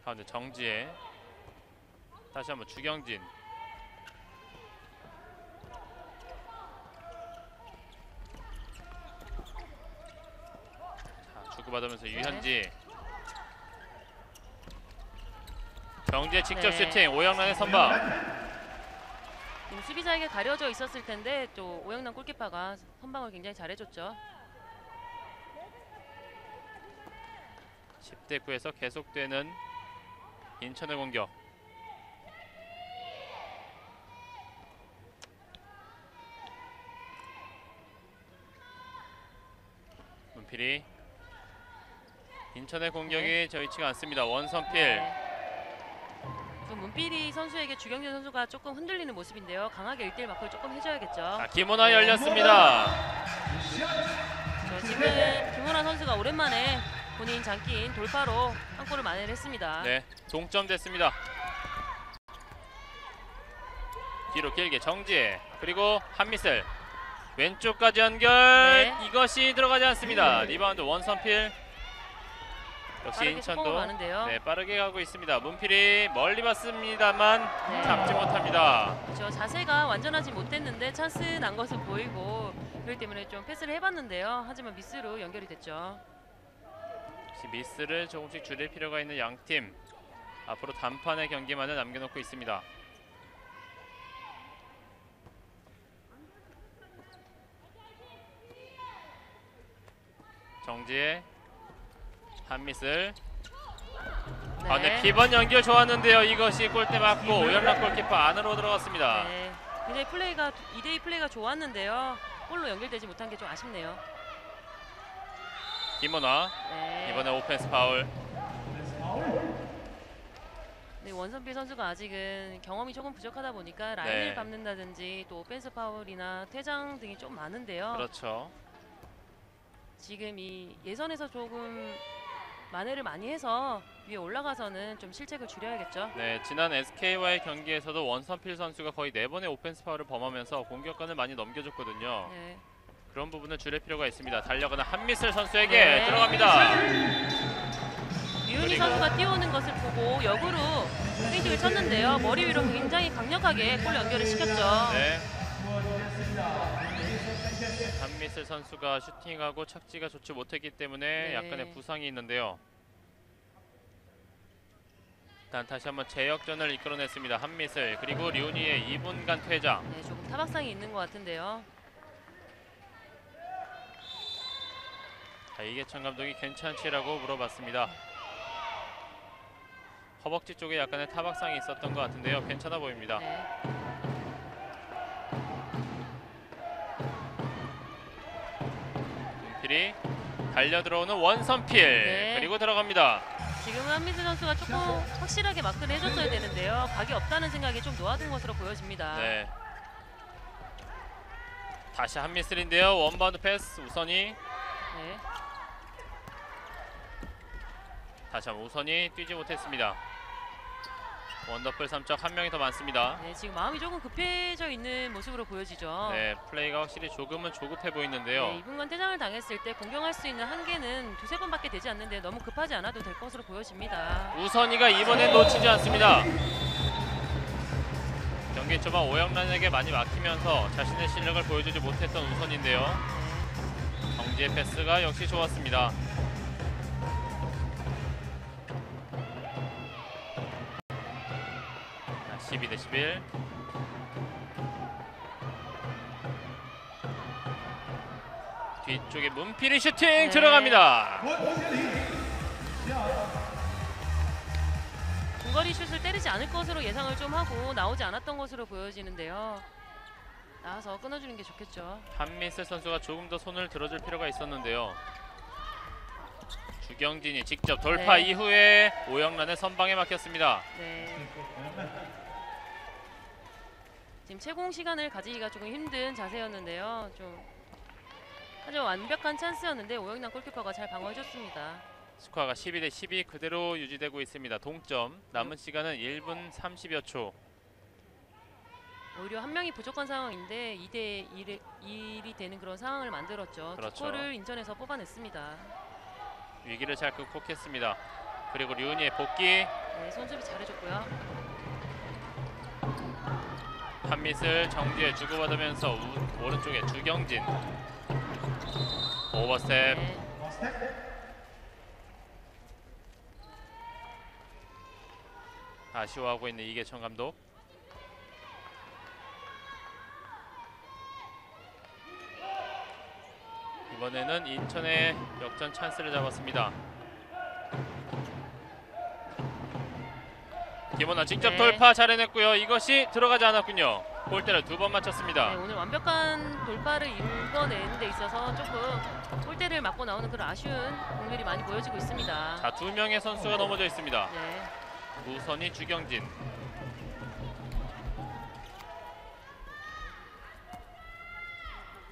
가운데 정지혜. 다시 한번 주경진. 자, 주고받으면서 유현지. 정지혜 직접 네. 슈팅. 오영란의 선방. 지금 수비자에게 가려져 있었을 텐데 또 오영남 골키퍼가 선방을 굉장히 잘해줬죠. 10대 9에서 계속되는 인천의 공격. 문필이. 인천의 공격이 저희치가 않습니다. 원선필. 네. 좀 문필이 선수에게 주경진 선수가 조금 흔들리는 모습인데요. 강하게 1대1 마크를 조금 해줘야겠죠. 자, 김호나 열렸습니다. 지금 김호나 선수가 오랜만에 본인 장기인 돌파로 한 골을 만회를 했습니다. 네, 동점 됐습니다. 뒤로 길게 정지혜 그리고 한미슬 왼쪽까지 연결. 네. 이것이 들어가지 않습니다. 리바운드 원선필. 역시 빠르게 인천도 속공을 가는데요. 네, 빠르게 가고 있습니다. 문필이 멀리 봤습니다만 네. 잡지 못합니다. 그렇죠. 자세가 완전하지 못했는데 찬스 난 것은 보이고 그렇기 때문에 좀 패스를 해봤는데요. 하지만 미스로 연결이 됐죠. 역시 미스를 조금씩 줄일 필요가 있는 양팀. 앞으로 단판의 경기만을 남겨놓고 있습니다. 정지혜 한미슬. 네. 아, 네, 비번 연결 좋았는데요. 이것이 골대 맞고 오연락 골키퍼 안으로 들어갔습니다. 네. 굉장히 플레이가 2대2 플레이가 좋았는데요. 골로 연결되지 못한 게 좀 아쉽네요. 김원화. 네. 이번에 오펜스 파울. 네, 원선필 선수가 아직은 경험이 조금 부족하다 보니까 라인을 네. 밟는다든지 또 오펜스 파울이나 퇴장 등이 좀 많은데요. 그렇죠. 지금 이 예선에서 조금 만회를 많이 해서 위에 올라가서는 좀 실책을 줄여야겠죠. 네, 지난 SK와의 경기에서도 원선필 선수가 거의 4번의 오펜스 파울을 범하면서 공격권을 많이 넘겨줬거든요. 네. 그런 부분을 줄일 필요가 있습니다. 달려가는 한미슬 선수에게 네. 들어갑니다. 유은희 그리고- 선수가 뛰어오는 것을 보고 역으로 페인트를 쳤는데요. 머리 위로 굉장히 강력하게 골 연결을 시켰죠. 네. 한미슬 선수가 슈팅하고 착지가 좋지 못했기 때문에 네. 약간의 부상이 있는데요. 일단 다시 한번 재역전을 이끌어냈습니다. 한미슬 그리고 류니의 2분간 퇴장. 네, 조금 타박상이 있는 것 같은데요. 자, 이계천 감독이 괜찮지라고 물어봤습니다. 허벅지 쪽에 약간의 타박상이 있었던 것 같은데요. 괜찮아 보입니다. 네. 문필이 달려 들어오는 원선필. 네. 그리고 들어갑니다. 지금은 한미슬 선수가 조금 확실하게 마크를 해줬어야 되는데요. 각이 없다는 생각이 좀 놓아둔 것으로 보여집니다. 네. 다시 한미슬인데요. 원바운드 패스 우선이. 네. 다시 한번 우선이 뛰지 못했습니다. 원더풀 3점 한 명이 더 많습니다. 네, 지금 마음이 조금 급해져 있는 모습으로 보여지죠. 네, 플레이가 확실히 조금은 조급해 보이는데요. 네, 2분간 퇴장을 당했을 때 공격할 수 있는 한계는 2-3번밖에 되지 않는데 너무 급하지 않아도 될 것으로 보여집니다. 우선이가 이번엔 놓치지 않습니다. 경기 초반 오영란에게 많이 막히면서 자신의 실력을 보여주지 못했던 우선인데요. 네. 정지의 패스가 역시 좋았습니다. 12대11. 뒤쪽에 문필이 슈팅 네. 들어갑니다. 중거리 슛을 때리지 않을 것으로 예상을 좀 하고 나오지 않았던 것으로 보여지는데요. 나와서 끊어주는 게 좋겠죠. 한민슬 선수가 조금 더 손을 들어줄 필요가 있었는데요. 주경진이 직접 돌파 네. 이후에 오영란의 선방에 막혔습니다. 네. 지금 채공 시간을 가지기가 조금 힘든 자세였는데요. 하지만 완벽한 찬스였는데 오영란 골키퍼가 잘 방어해줬습니다. 스코어가 12대12 그대로 유지되고 있습니다. 동점. 남은 시간은 1분 30여 초. 오히려 한 명이 부족한 상황인데 2대 1이 되는 그런 상황을 만들었죠. 그렇죠. 두 골을 인천에서 뽑아냈습니다. 위기를 잘 극복했습니다. 그리고 류은이의 복귀. 네, 손수비 잘해줬고요. 한미슬 정지에 주고받으면서 오른쪽에 주경진. 오버스텝. 네. 아쉬워하고 있는 이계천 감독. 이번에는 인천의 역전 찬스를 잡았습니다. 김원아 직접 네. 돌파 잘 해냈고요. 이것이 들어가지 않았군요. 골대를 2번 맞췄습니다. 네, 오늘 완벽한 돌파를 이뤄내는 데 있어서 조금 골대를 맞고 나오는 그런 아쉬운 공률이 많이 보여지고 있습니다. 자, 2명의 선수가 넘어져 있습니다. 네. 우선이 주경진.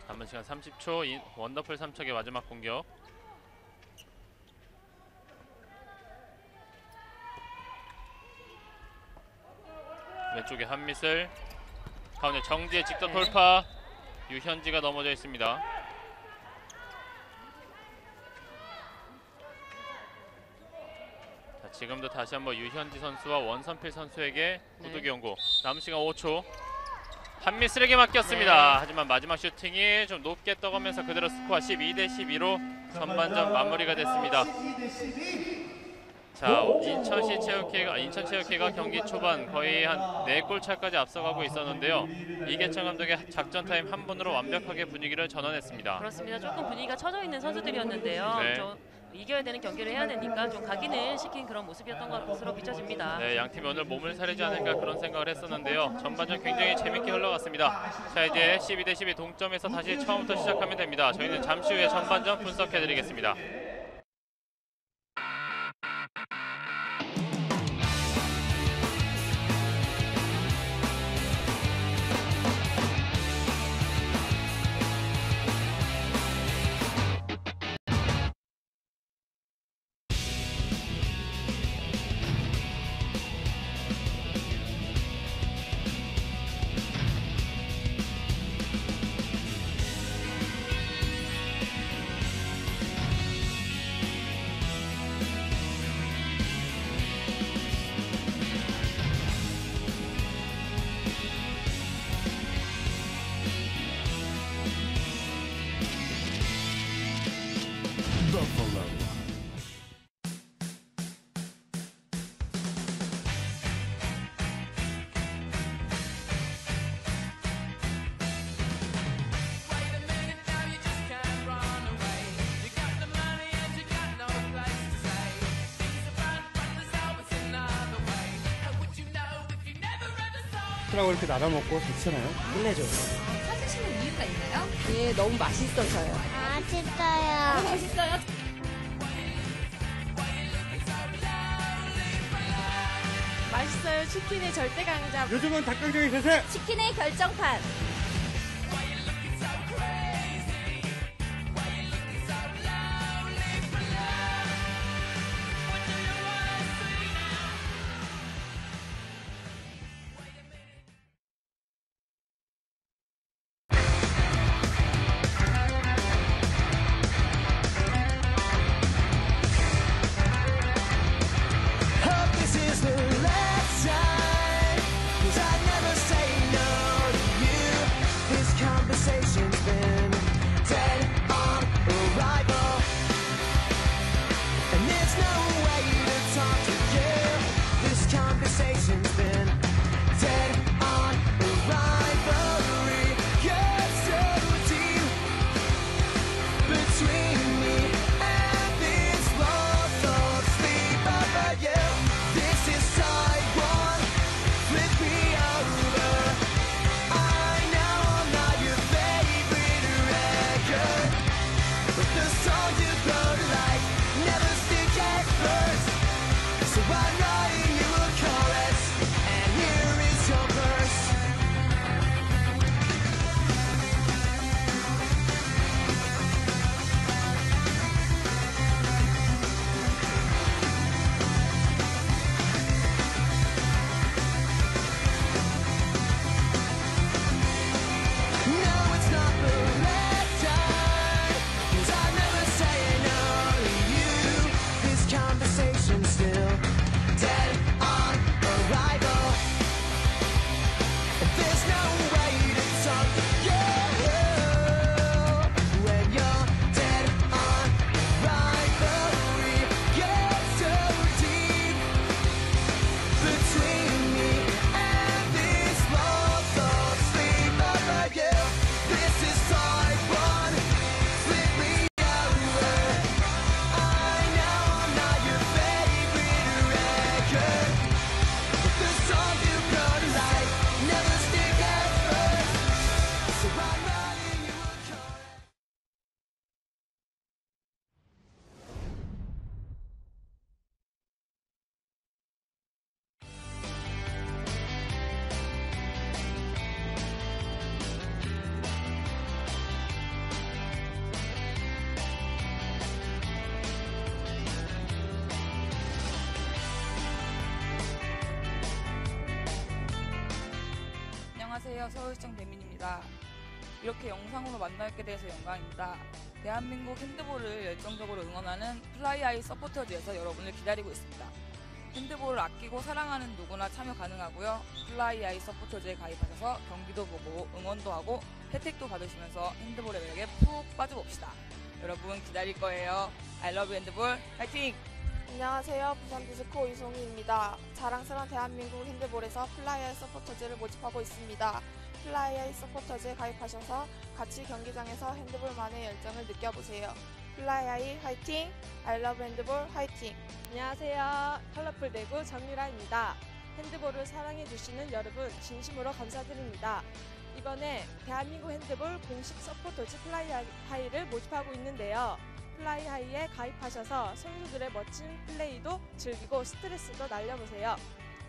남은 시간 30초. 원더풀 삼척의 마지막 공격. 왼쪽에 한미슬. 가운데 정지의 직접 네. 돌파. 유현지가 넘어져 있습니다. 자, 지금도 다시 한번 유현지 선수와 원선필 선수에게 구두 경고. 남은 시간 5초. 한미슬에게 맡겼습니다. 네. 하지만 마지막 슈팅이 좀 높게 떠가면서 그대로 스코어 12대12로 전반전 마무리가 됐습니다. 자, 인천체육회가 경기 초반 거의 한 4골 차까지 앞서가고 있었는데요. 이계천 감독의 작전 타임 한 번으로 완벽하게 분위기를 전환했습니다. 그렇습니다. 조금 분위기가 처져 있는 선수들이었는데요. 네. 이겨야 되는 경기를 해야 되니까 좀 각인을 시킨 그런 모습이었던 것으로 비춰집니다. 네, 양팀이 오늘 몸을 사리지 않을까 그런 생각을 했었는데요. 전반전 굉장히 재밌게 흘러갔습니다. 자, 이제 12대12 동점에서 다시 처음부터 시작하면 됩니다. 저희는 잠시 후에 전반전 분석해드리겠습니다. 라고 이렇게 나눠 먹고 괜찮아요? 끝내줘. 찾으시는 이유가 있나요? 예, 너무 맛있어서요. 맛있어요. 맛있어요? 맛있어요. 치킨의 절대 강자. 요즘은 닭강정이 대세! 치킨의 결정판. 안녕하세요. 서울시청 배민입니다. 이렇게 영상으로 만나뵙게 돼서 영광입니다. 대한민국 핸드볼을 열정적으로 응원하는 플라이아이 서포터즈에서 여러분을 기다리고 있습니다. 핸드볼을 아끼고 사랑하는 누구나 참여 가능하고요. 플라이아이 서포터즈에 가입하셔서 경기도 보고 응원도 하고 혜택도 받으시면서 핸드볼의 매력에 푹 빠져봅시다. 여러분 기다릴 거예요. I love 핸드볼 파이팅! 안녕하세요. 부산 비스코 이송희입니다. 자랑스러운 대한민국 핸드볼에서 플라이아이 서포터즈를 모집하고 있습니다. 플라이아이 서포터즈에 가입하셔서 같이 경기장에서 핸드볼만의 열정을 느껴보세요. 플라이아이 화이팅! I love 핸드볼 화이팅! 안녕하세요. 컬러풀 대구 정유라입니다. 핸드볼을 사랑해주시는 여러분 진심으로 감사드립니다. 이번에 대한민국 핸드볼 공식 서포터즈 플라이하이를 모집하고 있는데요. 플라이하이에 가입하셔서 선수들의 멋진 플레이도 즐기고 스트레스도 날려보세요.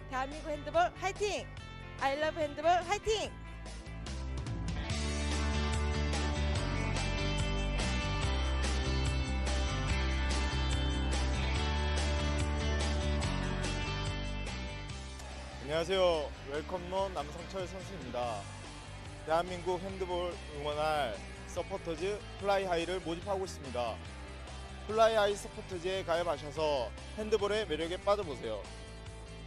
대한민국 핸드볼 화이팅! I love 핸드볼 화이팅! 안녕하세요. 웰컴론 남성철 선수입니다. 대한민국 핸드볼 응원할 서포터즈 플라이하이를 모집하고 있습니다. 플라이하이 서포터즈에 가입하셔서 핸드볼의 매력에 빠져보세요.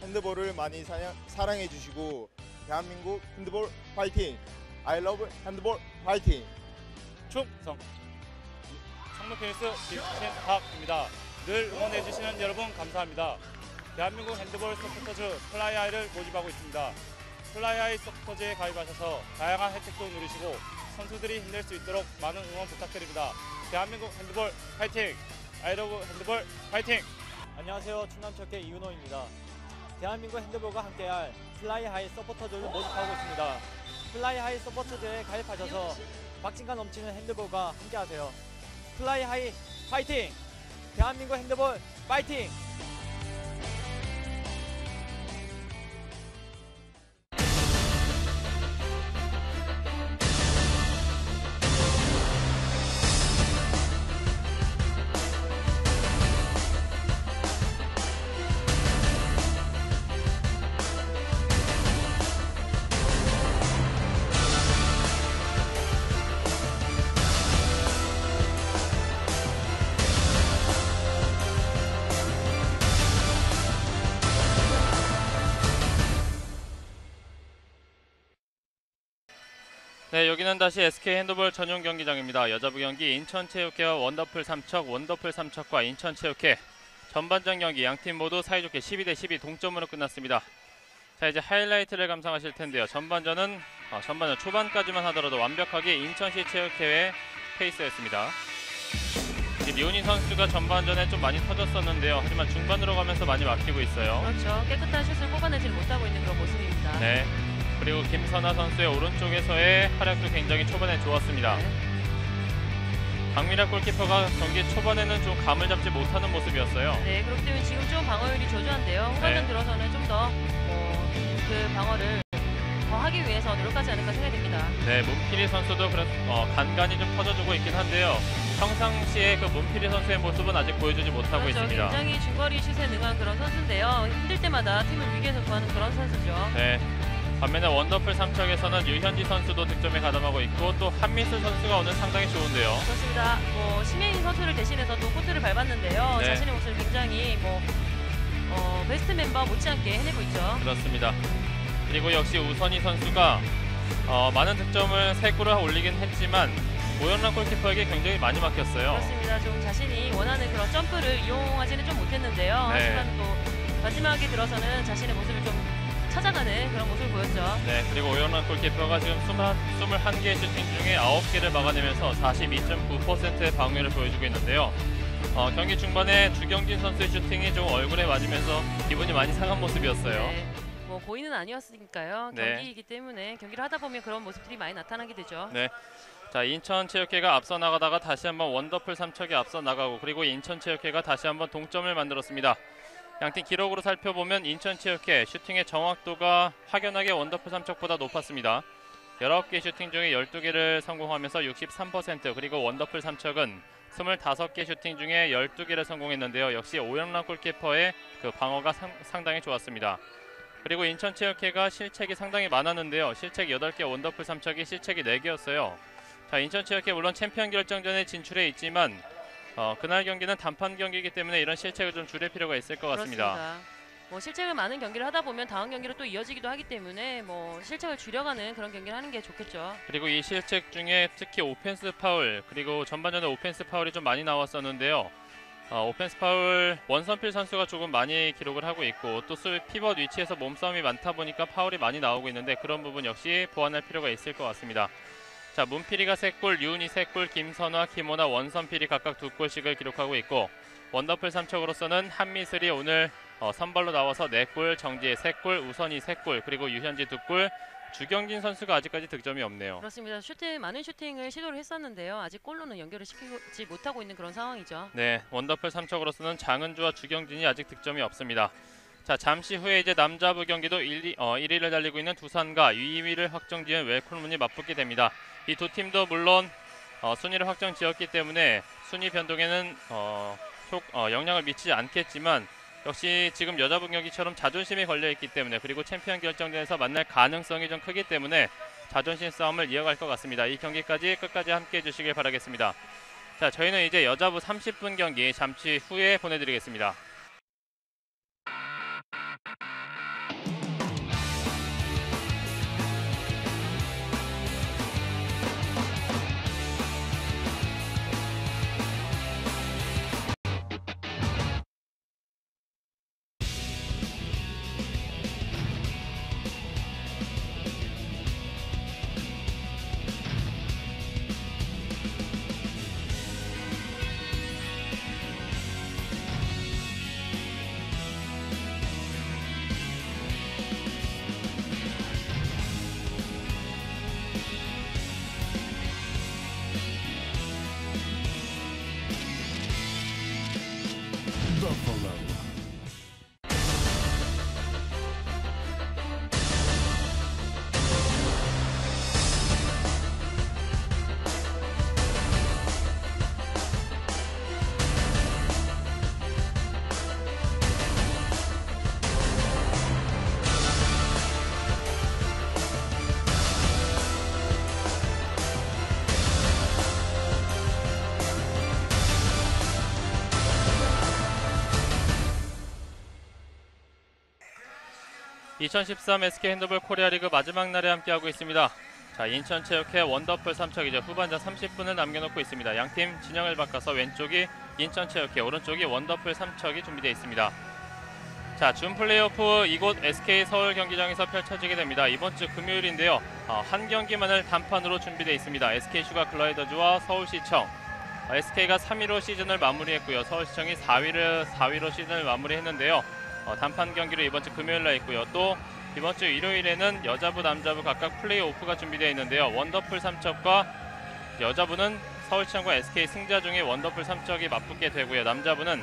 핸드볼을 많이 사랑해 주시고 대한민국 핸드볼 파이팅! I love 핸드볼 파이팅! 충성! 상무 테니스 김신학입니다. 늘 응원해 주시는 여러분 감사합니다. 대한민국 핸드볼 서포터즈 플라이하이를 모집하고 있습니다. 플라이하이 서포터즈에 가입하셔서 다양한 혜택도 누리시고 선수들이 힘낼 수 있도록 많은 응원 부탁드립니다. 대한민국 핸드볼 파이팅! I love 핸드볼 파이팅! 안녕하세요. 충남철계 이윤호입니다. 대한민국 핸드볼과 함께할 플라이하이 서포터즈를 모집하고 있습니다. 플라이하이 서포터즈에 가입하셔서 박진감 넘치는 핸드볼과 함께하세요. 플라이하이 파이팅! 대한민국 핸드볼 파이팅! 네, 여기는 다시 SK 핸드볼 전용 경기장입니다. 여자부 경기 인천체육회와 원더풀 삼척과 인천체육회 전반전 경기 양팀 모두 사이좋게 12대12 동점으로 끝났습니다. 자, 이제 하이라이트를 감상하실 텐데요. 전반전 초반까지만 하더라도 완벽하게 인천시 체육회의 페이스였습니다. 류니 선수가 전반전에 좀 많이 터졌었는데요. 하지만 중반으로 가면서 많이 막히고 있어요. 그렇죠. 깨끗한 슛을 뽑아내지 못하고 있는 그런 모습입니다. 네. 그리고 김선아 선수의 오른쪽에서의 활약도 굉장히 초반에 좋았습니다. 네. 박미라 골키퍼가 경기 초반에는 좀 감을 잡지 못하는 모습이었어요. 네, 그렇기 때문에 지금 좀 방어율이 저조한데요. 후반전 들어서는 좀 더 그 방어를 더 하기 위해서 노력하지 않을까 생각이 듭니다. 네, 문필이 선수도 간간히 좀 터져주고 있긴 한데요. 평상시에 그 문필이 선수의 모습은 아직 보여주지 못하고 그렇죠. 있습니다. 굉장히 중거리 슛에 능한 그런 선수인데요. 힘들 때마다 팀을 위기에서 구하는 그런 선수죠. 네. 반면에 원더풀 삼척에서는 유현지 선수도 득점에 가담하고 있고 또 한미슬 선수가 오늘 상당히 좋은데요. 그렇습니다. 심혜인 선수를 대신해서도 코트를 밟았는데요. 네. 자신의 몫을 굉장히 베스트 멤버 못지않게 해내고 있죠. 그렇습니다. 그리고 역시 우선희 선수가 많은 득점을 3골을 올리긴 했지만 오연란 골키퍼에게 굉장히 많이 막혔어요. 그렇습니다. 좀 자신이 원하는 그런 점프를 이용하지는 좀 못했는데요. 네. 하지만 또 마지막에 들어서는 자신의 모습을 좀 찾아가는 그런 모습을 보였죠. 네, 그리고 오연란 골키퍼가 지금 21개의 슈팅 중에 9개를 막아내면서 42.9%의 방어율을 보여주고 있는데요. 경기 중반에 주경진 선수의 슈팅이 좀 얼굴에 맞으면서 기분이 많이 상한 모습이었어요. 네. 고의는 아니었으니까요. 네. 경기이기 때문에 경기를 하다 보면 그런 모습들이 많이 나타나게 되죠. 네. 자, 인천체육회가 앞서 나가다가 다시 한번 원더풀 삼척이 앞서 나가고 그리고 인천체육회가 다시 한번 동점을 만들었습니다. 양팀 기록으로 살펴보면 인천체육회 슈팅의 정확도가 확연하게 원더풀 삼척보다 높았습니다. 19개 슈팅 중에 12개를 성공하면서 63%, 그리고 원더풀 삼척은 25개 슈팅 중에 12개를 성공했는데요. 역시 오영란 골키퍼의 그 방어가 상당히 좋았습니다. 그리고 인천체육회가 실책이 상당히 많았는데요. 실책 8개, 원더풀 3척이 실책이 4개였어요. 자, 인천체육회 물론 챔피언 결정전에 진출해 있지만 그날 경기는 단판 경기이기 때문에 이런 실책을 좀 줄일 필요가 있을 것 같습니다. 그렇습니다. 뭐 실책을 많은 경기를 하다 보면 다음 경기로 또 이어지기도 하기 때문에 뭐 실책을 줄여가는 그런 경기를 하는 게 좋겠죠. 그리고 이 실책 중에 특히 오펜스 파울, 그리고 전반전에 오펜스 파울이 좀 많이 나왔었는데요. 오펜스 파울 원선필 선수가 조금 많이 기록을 하고 있고 또 피벗 위치에서 몸싸움이 많다 보니까 파울이 많이 나오고 있는데 그런 부분 역시 보완할 필요가 있을 것 같습니다. 자, 문필이가 3골, 유은이 3골, 김선화, 김호나, 원선필이 각각 2골씩을 기록하고 있고 원더풀 3척으로서는 한미슬이 오늘 선발로 나와서 4골, 정지혜 3골, 우선이 3골, 그리고 유현지 2골, 주경진 선수가 아직까지 득점이 없네요. 그렇습니다. 많은 슈팅을 시도를 했었는데요. 아직 골로는 연결을 시키지 못하고 있는 그런 상황이죠. 네, 원더풀 3척으로서는 장은주와 주경진이 아직 득점이 없습니다. 자, 잠시 후에 이제 남자부 경기도 1위를 달리고 있는 두산과 2위를 확정지은 웰컴론이 맞붙게 됩니다. 이 두 팀도 물론 순위를 확정지었기 때문에 순위 변동에는 영향을 미치지 않겠지만 역시 지금 여자부 경기처럼 자존심이 걸려있기 때문에 그리고 챔피언 결정전에서 만날 가능성이 좀 크기 때문에 자존심 싸움을 이어갈 것 같습니다. 이 경기까지 끝까지 함께해 주시길 바라겠습니다. 자, 저희는 이제 여자부 30분 경기 잠시 후에 보내드리겠습니다. (2013) SK 핸드볼 코리아 리그 마지막 날에 함께하고 있습니다. 자, 인천체육회 원더풀 3척 이제 후반전 30분을 남겨놓고 있습니다. 양팀 진영을 바꿔서 왼쪽이 인천체육회, 오른쪽이 원더풀 3척이 준비되어 있습니다. 자, 준 플레이오프 이곳 SK 서울 경기장에서 펼쳐지게 됩니다. 이번 주 금요일인데요. 한 경기만을 단판으로 준비되어 있습니다. SK 슈가 글라이더즈와 서울시청. SK가 3위로 시즌을 마무리했고요. 서울시청이 4위로 시즌을 마무리했는데요. 단판 경기로 이번 주 금요일날 있고요. 또 이번 주 일요일에는 여자부, 남자부 각각 플레이오프가 준비되어 있는데요. 원더풀 3척과 여자부는 서울시청과 SK 승자 중에 원더풀 3척이 맞붙게 되고요. 남자부는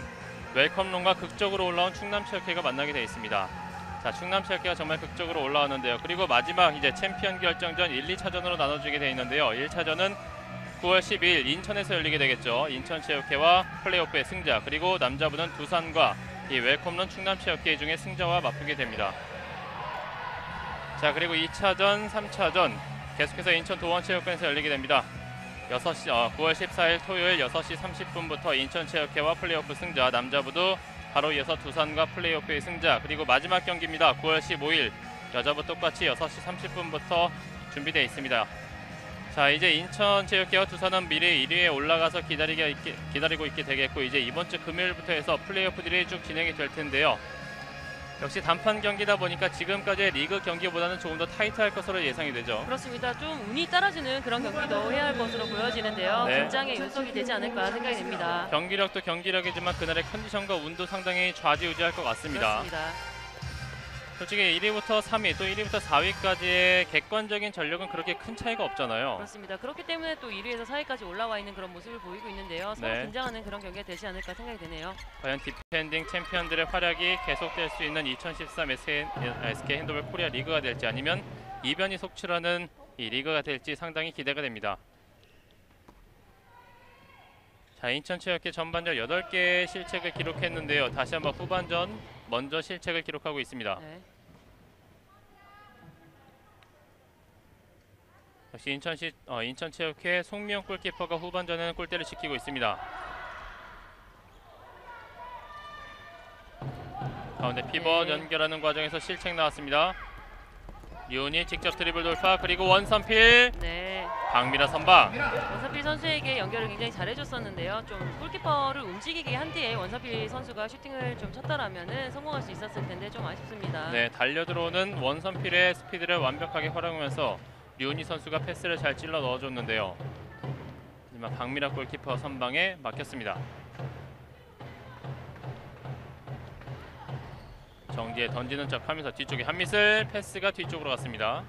웰컴론과 극적으로 올라온 충남체육회가 만나게 되어 있습니다. 자, 충남체육회가 정말 극적으로 올라왔는데요. 그리고 마지막 이제 챔피언 결정전 1, 2차전으로 나눠지게 되어 있는데요. 1차전은 9월 12일 인천에서 열리게 되겠죠. 인천체육회와 플레이오프의 승자, 그리고 남자부는 두산과 이 웰컴론 충남체육회 중에 승자와 맞붙게 됩니다. 자, 그리고 2차전, 3차전 계속해서 인천 도원체육관에서 열리게 됩니다. 9월 14일 토요일 6시 30분부터 인천체육회와 플레이오프 승자, 남자부도 바로 이어서 두산과 플레이오프의 승자, 그리고 마지막 경기입니다. 9월 15일 여자부 똑같이 6시 30분부터 준비되어 있습니다. 자, 이제 인천체육회와 두산은 미리 1위에 올라가서 기다리고 있게 되겠고, 이제 이번 주 금요일부터 해서 플레이오프들이 쭉 진행이 될 텐데요. 역시 단판 경기다 보니까 지금까지의 리그 경기보다는 조금 더 타이트할 것으로 예상이 되죠. 그렇습니다. 좀 운이 따라주는 그런 경기도 해야 할 것으로 보여지는데요. 네. 긴장의 요소가 되지 않을까 생각이 됩니다. 경기력도 경기력이지만 그날의 컨디션과 운도 상당히 좌지우지할 것 같습니다. 그렇습니다. 솔직히 1위부터 3위 또 1위부터 4위까지의 객관적인 전력은 그렇게 큰 차이가 없잖아요. 그렇습니다. 그렇기 때문에 또 1위에서 4위까지 올라와 있는 그런 모습을 보이고 있는데요. 서로 네. 긴장하는 그런 경기가 되지 않을까 생각이 되네요. 과연 디펜딩 챔피언들의 활약이 계속될 수 있는 2013 SK 핸드볼 코리아 리그가 될지, 아니면 이변이 속출하는 이 리그가 될지 상당히 기대가 됩니다. 자, 인천체육회 전반전 8개의 실책을 기록했는데요. 다시 한번 후반전 먼저 실책을 기록하고 있습니다. 네. 역시 인천체육회 송미영 골키퍼가 후반전에는 골대를 지키고 있습니다. 가운데 피벗 연결하는 과정에서 실책 나왔습니다. 류은이 직접 드리블 돌파 그리고 원선필. 네. 박미라 선방. 원서필 선수에게 연결을 굉장히 잘해줬었는데요. 좀 골키퍼를 움직이게 한 뒤에 원서필 선수가 슈팅을 좀 쳤더라면은 성공할 수 있었을 텐데 좀 아쉽습니다. 네, 달려 들어오는 원선필의 스피드를 완벽하게 활용하면서 류은이 선수가 패스를 잘 찔러 넣어줬는데요. 하지만 박미라 골키퍼 선방에 막혔습니다. 정지에 던지는 척하면서 뒤쪽에 한미슬 패스가 뒤쪽으로 갔습니다.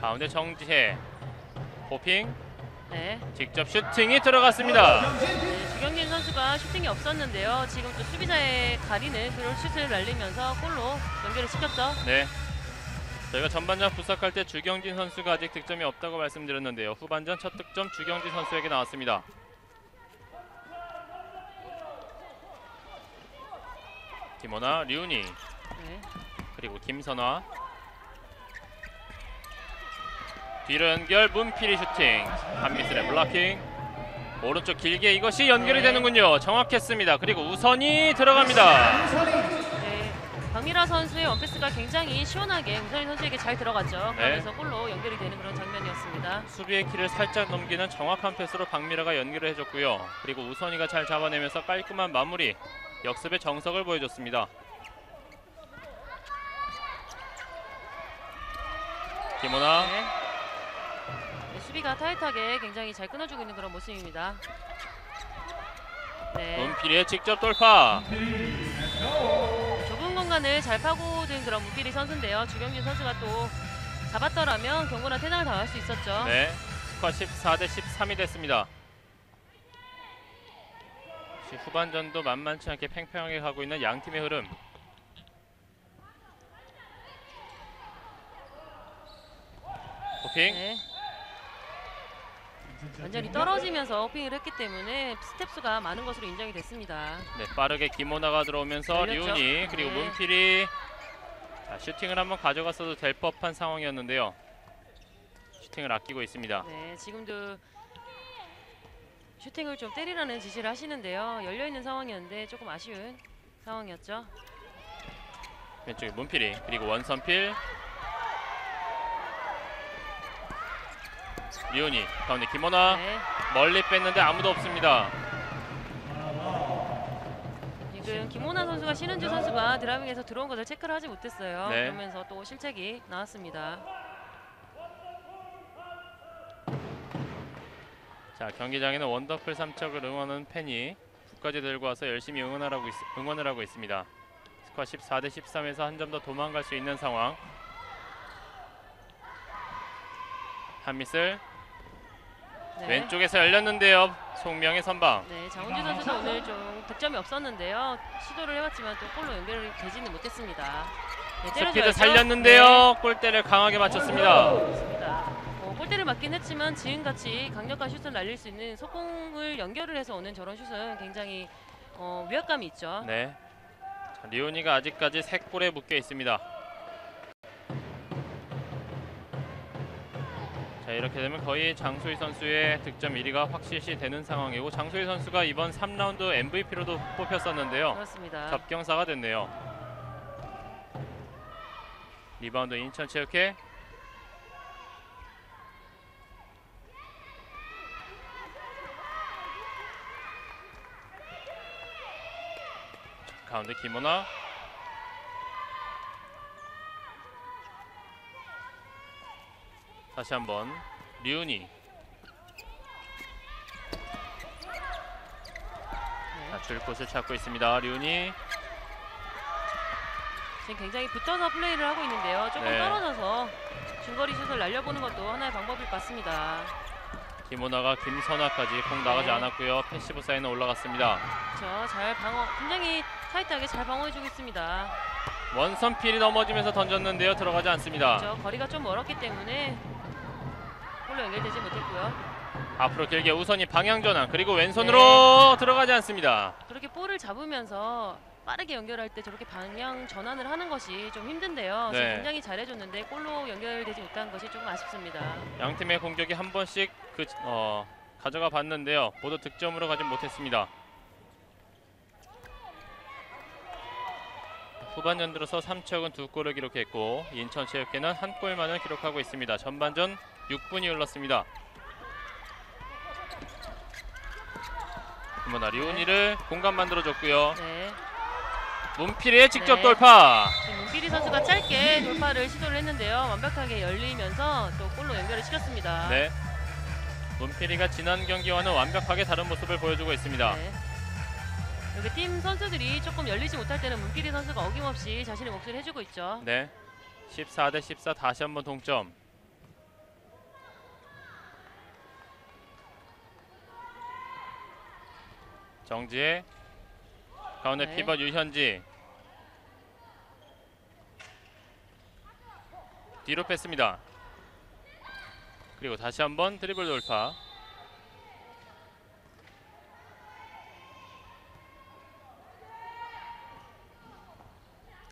가운데 정지혜 호핑. 네. 직접 슈팅이 들어갔습니다. 네, 주경진 선수가 슈팅이 없었는데요. 지금 또 수비자의 가리는 그런 슛을 날리면서 골로 연결을 시켰죠. 네. 저희가 전반전 분석할 때 주경진 선수가 아직 득점이 없다고 말씀드렸는데요. 후반전 첫 득점 주경진 선수에게 나왔습니다. 김원아, 류은이, 네. 그리고 김선화. 뒤로 연결 문필이 슈팅. 한미슬의 블락킹. 오른쪽 길게 이것이 연결이 되는군요. 정확했습니다. 그리고 우선이 들어갑니다. 네. 박미라 선수의 원패스가 굉장히 시원하게 우선희 선수에게 잘 들어갔죠. 그러면서 네. 골로 연결이 되는 그런 장면이었습니다. 수비의 키를 살짝 넘기는 정확한 패스로 박미라가 연결을 해줬고요. 그리고 우선이가 잘 잡아내면서 깔끔한 마무리. 역습의 정석을 보여줬습니다. 김원아. 네. 네, 수비가 타이트하게 굉장히 잘 끊어주고 있는 그런 모습입니다. 네. 문필이의 직접 돌파. 좁은 공간을 잘 파고든 그런 문필이 선수인데요. 주경진 선수가 또 잡았더라면 경고나 퇴장을 당할 수 있었죠. 네. 스코어 14대 13이 됐습니다. 후반전도 만만치 않게 팽팽하게 가고 있는 양팀의 흐름. 호핑. 네. 완전히 떨어지면서 호핑을 했기 때문에 스텝수가 많은 것으로 인정이 됐습니다. 네, 빠르게 김호나가 들어오면서 열렸죠? 류은이 그리고 네. 문필이 자, 슈팅을 한번 가져갔어도 될 법한 상황이었는데요. 슈팅을 아끼고 있습니다. 네, 지금도 슈팅을 좀 때리라는 지시를 하시는데요. 열려있는 상황이었는데 조금 아쉬운 상황이었죠. 왼쪽에 문필이 그리고 원선필. 류은이 가운데 김원아. 네. 멀리 뺐는데 아무도 없습니다. 지금 김호나 선수가 신은주 선수가 드라이빙에서 들어온 것을 체크를 하지 못했어요. 네. 그러면서 또 실책이 나왔습니다. 자, 경기장에는 원더풀 삼척을 응원하는 팬이 북까지 들고 와서 열심히 응원을 하고 있습니다. 스코어 14대 13에서 한 점 더 도망갈 수 있는 상황. 한미슬. 네. 왼쪽에서 열렸는데요. 송명의 선방. 네, 장훈주 선수도 오늘 좀 득점이 없었는데요. 시도를 해봤지만 또 골로 연결이 되지는 못했습니다. 네, 스피드 때려줘야죠. 살렸는데요. 네. 골대를 강하게 맞췄습니다. 그렇습니다. 골대를 맞긴 했지만 지금같이 강력한 슛을 날릴 수 있는 속공을 연결을 해서 오는 저런 슛은 굉장히 위압감이 있죠. 네. 자, 리오니가 아직까지 3골에 묶여 있습니다. 자, 이렇게 되면 거의 장소희 선수의 득점 1위가 확실시 되는 상황이고 장소희 선수가 이번 3라운드 MVP로도 뽑혔었는데요. 그렇습니다. 접경사가 됐네요. 리바운드 인천체육회. 가운데 김원아. 다시 한번 류은이. 자, 줄 곳을 찾고 있습니다. 류은이. 지금 굉장히 붙어서 플레이를 하고 있는데요. 조금 네. 떨어져서 중거리 슛을 날려보는 것도 하나의 방법일 것 같습니다. 김원아가 김선아까지 공 나가지 네. 않았고요. 패시브 사인은 올라갔습니다. 그렇죠. 잘 방어, 굉장히 타이트하게 잘 방어해주고 있습니다. 원선필이 넘어지면서 던졌는데요. 들어가지 않습니다. 그렇죠. 거리가 좀 멀었기 때문에 골로 연결되지 못했고요. 앞으로 길게 우선이 방향 전환 그리고 왼손으로 들어가지 않습니다. 그렇게 볼을 잡으면서 빠르게 연결할 때 저렇게 방향 전환을 하는 것이 좀 힘든데요. 네. 지금 굉장히 잘해줬는데 골로 연결되지 못한 것이 조금 아쉽습니다. 양 팀의 공격이 한 번씩 가져가 봤는데요. 모두 득점으로 가지 못했습니다. 후반전 들어서 삼척은 2골을 기록했고 인천체육회는 1골만을 기록하고 있습니다. 전반전 6분이 흘렀습니다. 김원아 리온이를 공간 만들어줬고요. 네. 문필이의 직접 네. 돌파. 문필이 선수가 짧게 돌파를 시도를 했는데요. 완벽하게 열리면서 또 골로 연결을 시켰습니다. 네. 문필이가 지난 경기와는 완벽하게 다른 모습을 보여주고 있습니다. 네. 여기 팀 선수들이 조금 열리지 못할 때는 문필이 선수가 어김없이 자신의 몫을 해주고 있죠. 네. 14대 14 다시 한번 동점. 정지혜 가운데 네. 피벗 유현지 뒤로 뺐습니다. 그리고 다시 한번 드리블 돌파.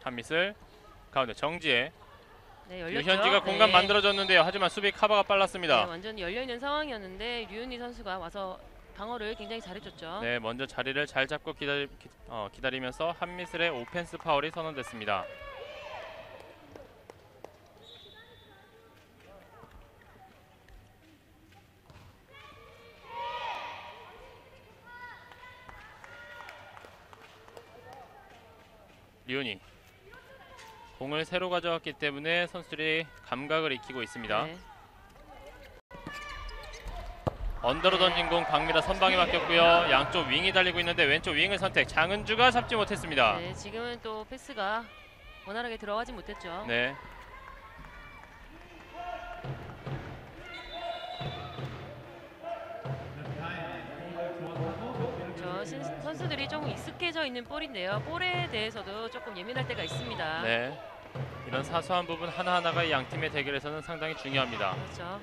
한미슬 가운데 정지혜. 네, 열렸죠? 유현지가 공간 네. 만들어줬는데요. 하지만 수비 카바가 빨랐습니다. 네, 완전히 열려있는 상황이었는데 류은희 선수가 와서 방어를 굉장히 잘해줬죠. 네, 먼저 자리를 잘 잡고 기다리면서 한미슬의 오펜스 파울이 선언됐습니다. 류은희 공을 새로 가져왔기 때문에 선수들이 감각을 익히고 있습니다. 네. 언더로 던진 공 박미라 선방에 맡겼고요. 양쪽 윙이 달리고 있는데 왼쪽 윙을 선택. 장은주가 잡지 못했습니다. 네, 지금은 또 패스가 원활하게 들어가지 못했죠. 네. 선수들이 조금 익숙해져 있는 볼인데요. 볼에 대해서도 조금 예민할 때가 있습니다. 네. 이런 사소한 부분 하나하나가 양 팀의 대결에서는 상당히 중요합니다. 그렇죠.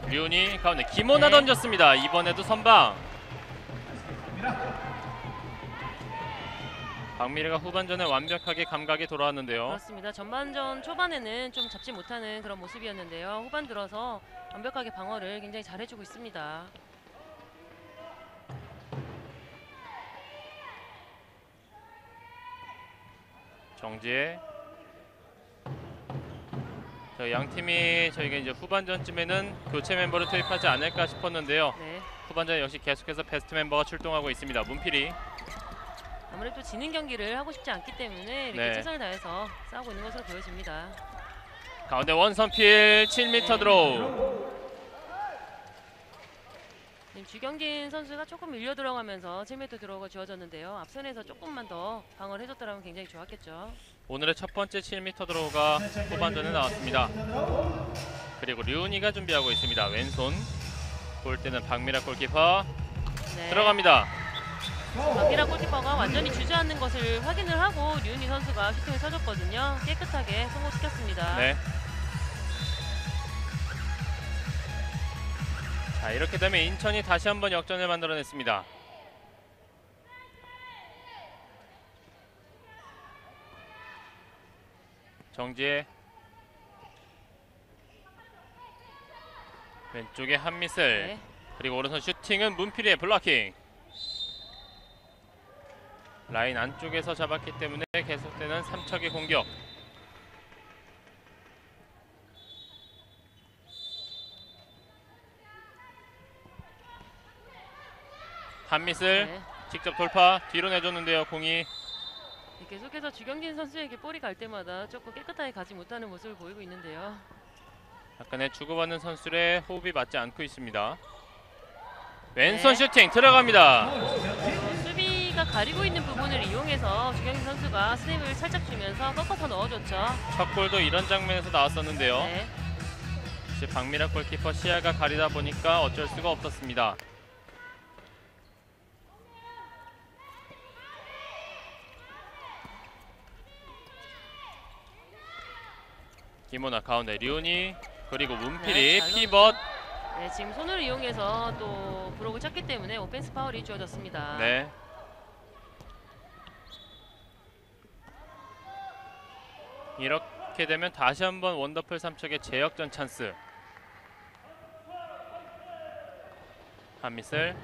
류은희 가운데 김원아 네. 던졌습니다. 이번에도 선방. 박미래가 후반전에 완벽하게 감각이 돌아왔는데요. 그렇습니다. 전반전 초반에는 좀 잡지 못하는 그런 모습이었는데요. 후반 들어서 완벽하게 방어를 굉장히 잘해주고 있습니다. 정지혜. 양 팀이 저희가 이제 후반전쯤에는 교체 멤버를 투입하지 않을까 싶었는데요. 네. 후반전 역시 계속해서 베스트 멤버가 출동하고 있습니다. 문필이. 아무래도 지는 경기를 하고 싶지 않기 때문에 이렇게 네. 최선을 다해서 싸우고 있는 것으로 보여집니다. 가운데 원선필 7m 네. 드로우. 지금 주경진 선수가 조금 밀려 들어가면서 7m 드로우가 주어졌는데요. 앞선에서 조금만 더 방어를 해줬더라면 굉장히 좋았겠죠. 오늘의 첫 번째 7m 드로우가 후반전에 나왔습니다. 그리고 류은희가 준비하고 있습니다. 왼손. 골대는 박미라 골키퍼. 네. 들어갑니다. 박미라 골키퍼가 완전히 주저앉는 것을 확인을 하고 류은희 선수가 슈팅을 쳐줬거든요. 깨끗하게 성공시켰습니다. 네. 자, 이렇게 되면 인천이 다시 한번 역전을 만들어냈습니다. 정지혜. 왼쪽에 한미슬. 네. 그리고 오른손 슈팅은 문필이의 블로킹. 라인 안쪽에서 잡았기 때문에 계속되는 삼척의 공격. 한미슬. 네. 직접 돌파 뒤로 내줬는데요. 공이. 계속해서 주경진 선수에게 볼이 갈 때마다 조금 깨끗하게 가지 못하는 모습을 보이고 있는데요. 약간의 주고받는 선수들의 호흡이 맞지 않고 있습니다. 왼손 네. 슈팅 들어갑니다. 수비가 가리고 있는 부분을 이용해서 주경진 선수가 스냅을 살짝 주면서 꺾어서 넣어줬죠. 첫 골도 이런 장면에서 나왔었는데요. 네. 역시 박미라 골키퍼 시야가 가리다 보니까 어쩔 수가 없었습니다. 김원아 가운데 류은희 그리고 문필이 네, 잘 피벗 네, 지금 손을 이용해서 또 브록을 쳤기 때문에 오펜스 파울이 주어졌습니다. 네. 이렇게 되면 다시 한번 원더풀 삼척의 재역전 찬스. 한미슬.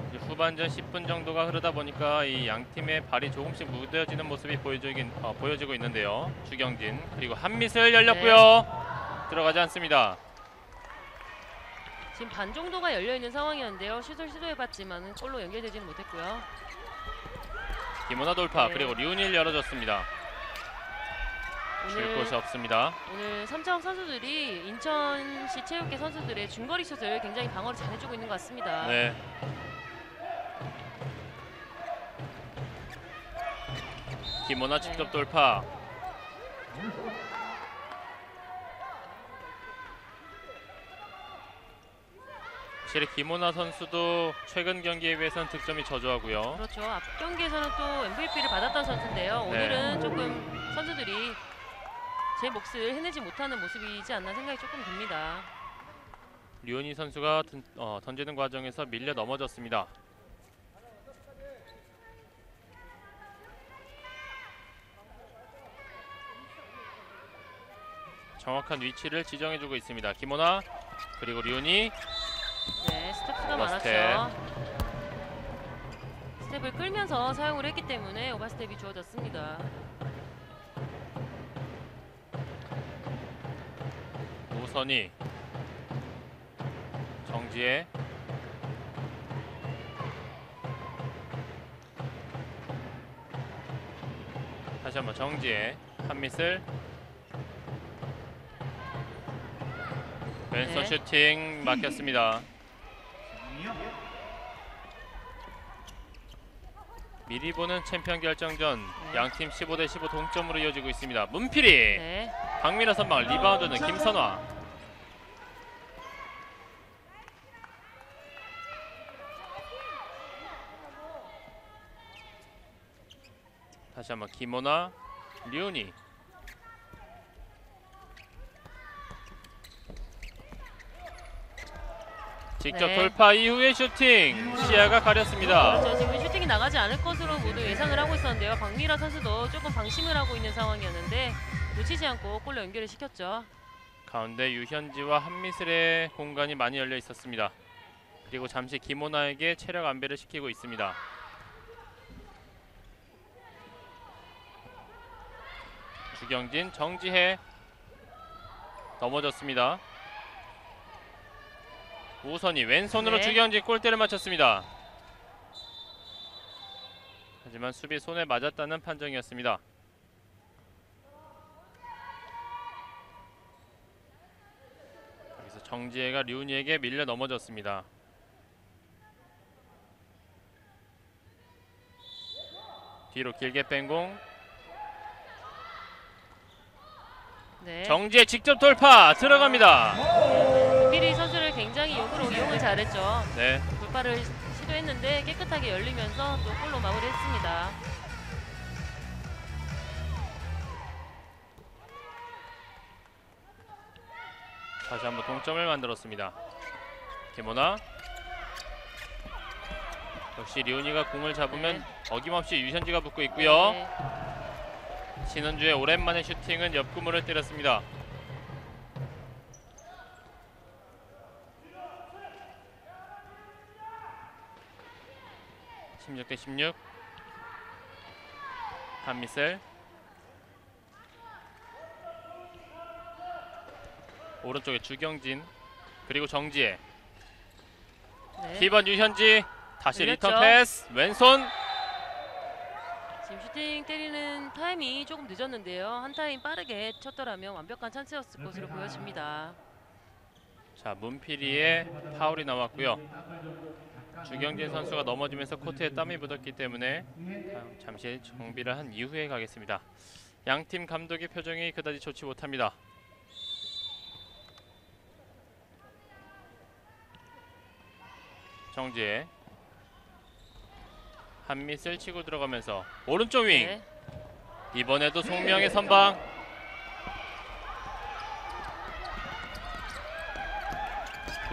이제 후반전 10분 정도가 흐르다 보니까 이 양 팀의 발이 조금씩 무뎌지는 모습이 보여지고 있는데요. 주경진 그리고 한미슬 열렸고요. 네. 들어가지 않습니다. 지금 반 정도가 열려 있는 상황이었는데요. 슛을 시도해봤지만 골로 연결되지는 못했고요. 김원아 돌파. 네. 그리고 류닐 열어줬습니다. 줄 곳이 없습니다. 오늘 삼척 선수들이 인천시 체육회 선수들의 중거리 슛을 굉장히 방어를 잘해주고 있는 것 같습니다. 네. 김원아 직접 돌파. 확실히 김원아 선수도 최근 경기에 비해서는 득점이 저조하고요. 그렇죠. 앞 경기에서는 또 MVP를 받았던 선수인데요. 오늘은 조금 선수들이 제 몫을 해내지 못하는 모습이지 않나 생각이 조금 듭니다. 류은희 선수가 던지는 과정에서 밀려 넘어졌습니다. 정확한 위치를 지정해주고 있습니다. 김원아 그리고 류은희. 네, 스텝수가 많았죠. 스텝을 끌면서 사용을 했기 때문에 오버스텝이 주어졌습니다. 우선이 정지혜. 다시 한번 정지혜. 한미슬. 왼손 슈팅 막혔습니다. 미리 보는 챔피언 결정전 양팀 15대 15 동점으로 이어지고 있습니다. 문필이. 박민아 선방. 리바운드는 김선화. 다시 한번 김원아. 류은희. 직접 돌파 이후의 슈팅. 시야가 가렸습니다. 그렇죠. 지금 슈팅이 나가지 않을 것으로 모두 예상을 하고 있었는데요. 박미라 선수도 조금 방심을 하고 있는 상황이었는데 놓치지 않고 골로 연결을 시켰죠. 가운데 유현지와 한미슬의 공간이 많이 열려 있었습니다. 그리고 잠시 김원아에게 체력 안배를 시키고 있습니다. 주경진, 정지혜. 넘어졌습니다. 우선이 왼손으로 주경진 골대를 맞췄습니다. 하지만 수비 손에 맞았다는 판정이었습니다. 여기서 정지혜가 류은희에게 밀려 넘어졌습니다. 뒤로 길게 뺀 공. 정지혜 직접 돌파 들어갑니다. 피리 선수를 굉장히 역으로 이용을 잘했죠. 네. 돌파를 시도했는데 깨끗하게 열리면서 또 골로 마무리했습니다. 다시 한번 동점을 만들었습니다. 김원아. 역시 류은희가 공을 잡으면 어김없이 유현지가 붙고 있고요. 신은주의 오랜만에 슈팅은 옆구멍을 때렸습니다. 16대 16. 한미슬. 오른쪽에 주경진 그리고 정지혜. T번 유현지. 다시 리턴 패스. 왼손. 지금 슈팅 때리는 타임이 조금 늦었는데요. 한 타임 빠르게 쳤더라면 완벽한 찬스였을 것으로 보여집니다. 자, 문필이의 파울이 나왔고요. 주경진 선수가 넘어지면서 코트에 땀이 묻었기 때문에 잠시 정비를 한 이후에 가겠습니다. 양팀 감독의 표정이 그다지 좋지 못합니다. 정지혜. 한미슬 치고 들어가면서 오른쪽 윙. 이번에도 송명의 선방.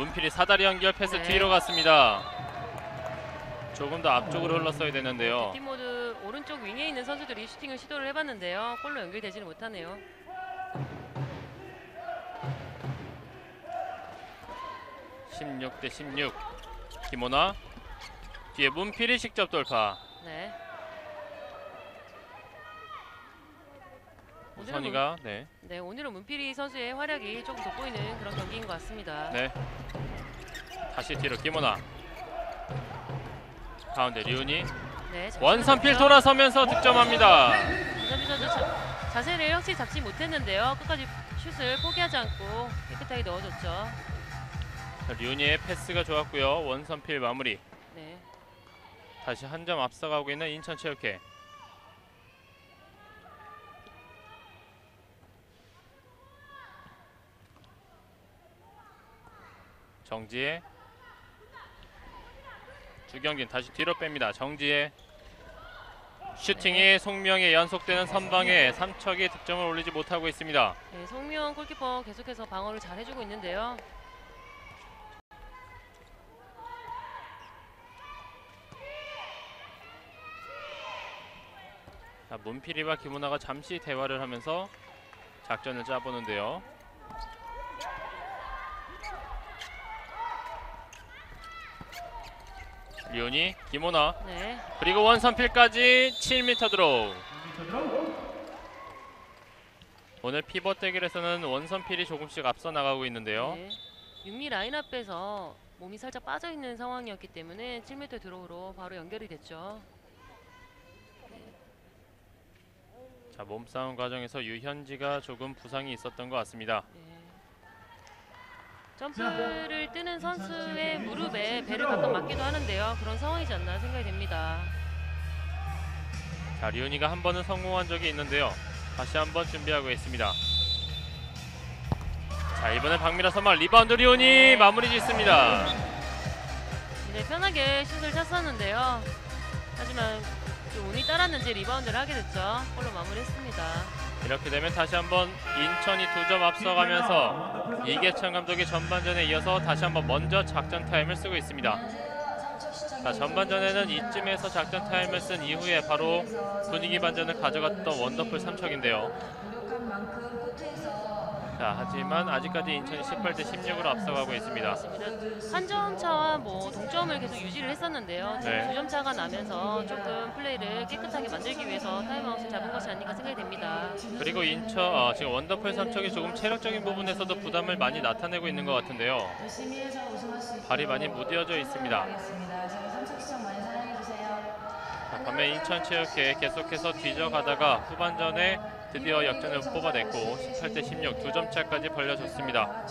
문필이 사다리 연결 패스 네. 뒤로 갔습니다. 조금 더 앞쪽으로 흘렀어야 되는데요. 팀 모두 오른쪽 윙에 있는 선수들이 슈팅을 시도를 해봤는데요. 골로 연결되지는 못하네요. (16 대 16) 김호나 뒤에 문필이 직접 돌파. 네. 우선이가 네, 오늘은 문필이 선수의 활약이 조금 돋보이는 그런 경기인 것 같습니다. 네. 다시 뒤로 김호나. 가운데 류은이. 네, 원선필 돌아서면서 득점합니다. 문선필 선수 자세를 확실히 잡지 못했는데요. 끝까지 슛을 포기하지 않고 깨끗하게 넣어줬죠. 류은이의 패스가 좋았고요. 원선필 마무리. 네. 다시 한 점 앞서가고 있는 인천체육회. 정지혜. 주경진 다시 뒤로 뺍니다. 정지혜. 슈팅이 송명에 연속되는 선방에 삼척이 득점을 올리지 못하고 있습니다. 네, 송명 골키퍼 계속해서 방어를 잘 해주고 있는데요. 자, 문필이와 김우나가 잠시 대화를 하면서 작전을 짜보는데요. 류은이, 김우나, 네. 그리고 원선필까지 7m 드로우. 오늘 피벗 대결에서는 원선필이 조금씩 앞서 나가고 있는데요. 네. 윤미 라인 앞에서 몸이 살짝 빠져있는 상황이었기 때문에 7m 드로우로 바로 연결이 됐죠. 자, 몸싸움 과정에서 유현지가 조금 부상이 있었던 것 같습니다. 네. 점프를 뜨는 선수의 무릎에 배를 가끔 맞기도 하는데요. 그런 상황이지 않나 생각이 됩니다. 자, 류은이가 한 번은 성공한 적이 있는데요. 다시 한번 준비하고 있습니다. 자, 이번에 박미라 선발 리바운드 류은이 마무리 짓습니다. 네, 편하게 슛을 찼었는데요. 하지만 좀 운이 따랐는지 리바운드를 하게 됐죠. 골로 마무리했습니다. 이렇게 되면 다시 한번 인천이 2점 앞서가면서 이계천 감독이 전반전에 이어서 다시 한번 먼저 작전 타임을 쓰고 있습니다. 자, 전반전에는 이쯤에서 작전 타임을 쓴 이후에 바로 분위기 반전을 가져갔던 원더풀 삼척인데요. 자, 하지만 아직까지 인천이 18 대 16으로 앞서가고 있습니다. 한 점 차와 뭐 동점을 계속 유지를 했었는데요. 지금 네. 2점 차가 나면서 조금 플레이를 깨끗하게 만들기 위해서 타임아웃을 잡은 것이 아닌가 생각이 됩니다. 그리고 인천 지금 원더풀 삼척이 조금 체력적인 부분에서도 부담을 많이 나타내고 있는 것 같은데요. 발이 많이 무뎌져 있습니다. 자, 반면 인천체육회 계속해서 뒤져가다가 후반전에 드디어 역전을 뽑아냈고 18 대 16 2점 차까지 벌려줬습니다.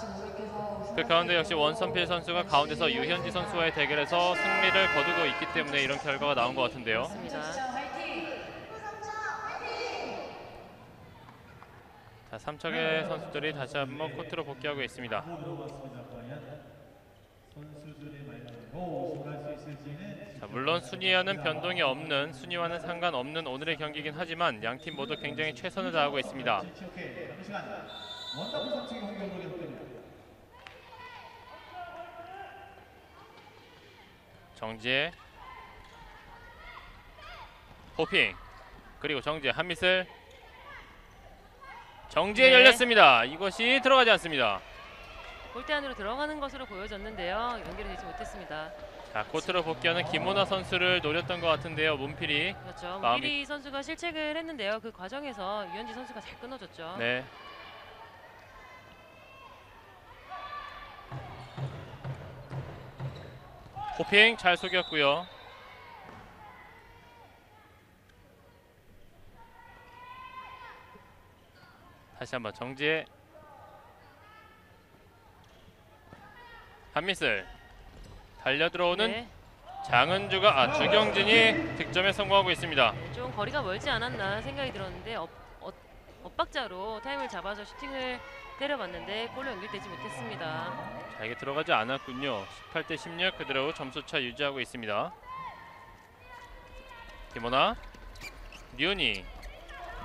그 가운데 역시 원선필 선수가 가운데서 유현지 선수와의 대결에서 승리를 거두고 있기 때문에 이런 결과가 나온 것 같은데요. 자, 삼척의 선수들이 다시 한번 코트로 복귀하고 있습니다. 자, 물론 순위와는 변동이 없는, 순위와는 상관없는 오늘의 경기이긴 하지만 양팀 모두 굉장히 최선을 다하고 있습니다. 정지혜, 호핑, 그리고 정지혜 한미슬. 정지혜 열렸습니다. 이것이 들어가지 않습니다. 골대 안으로 들어가는 것으로 보여졌는데요. 연결이 되지 못했습니다. 자, 코트로 복귀하는 김호나 선수를 노렸던 것 같은데요. 문필이. 그렇죠. 문필이 선수가 실책을 했는데요. 그 과정에서 유현지 선수가 잘 끊어줬죠. 네. 호핑 잘 속였고요. 다시 한번 정지혜. 한미슬. 달려 들어오는 네. 장은주가 주경진이 득점에 성공하고 있습니다. 네, 좀 거리가 멀지 않았나 생각이 들었는데 엇박자로 타임을 잡아서 슈팅을 때려봤는데 골로 연결되지 못했습니다. 자, 이게 들어가지 않았군요. 18 대 16 그대로 점수차 유지하고 있습니다. 김호나, 류은이,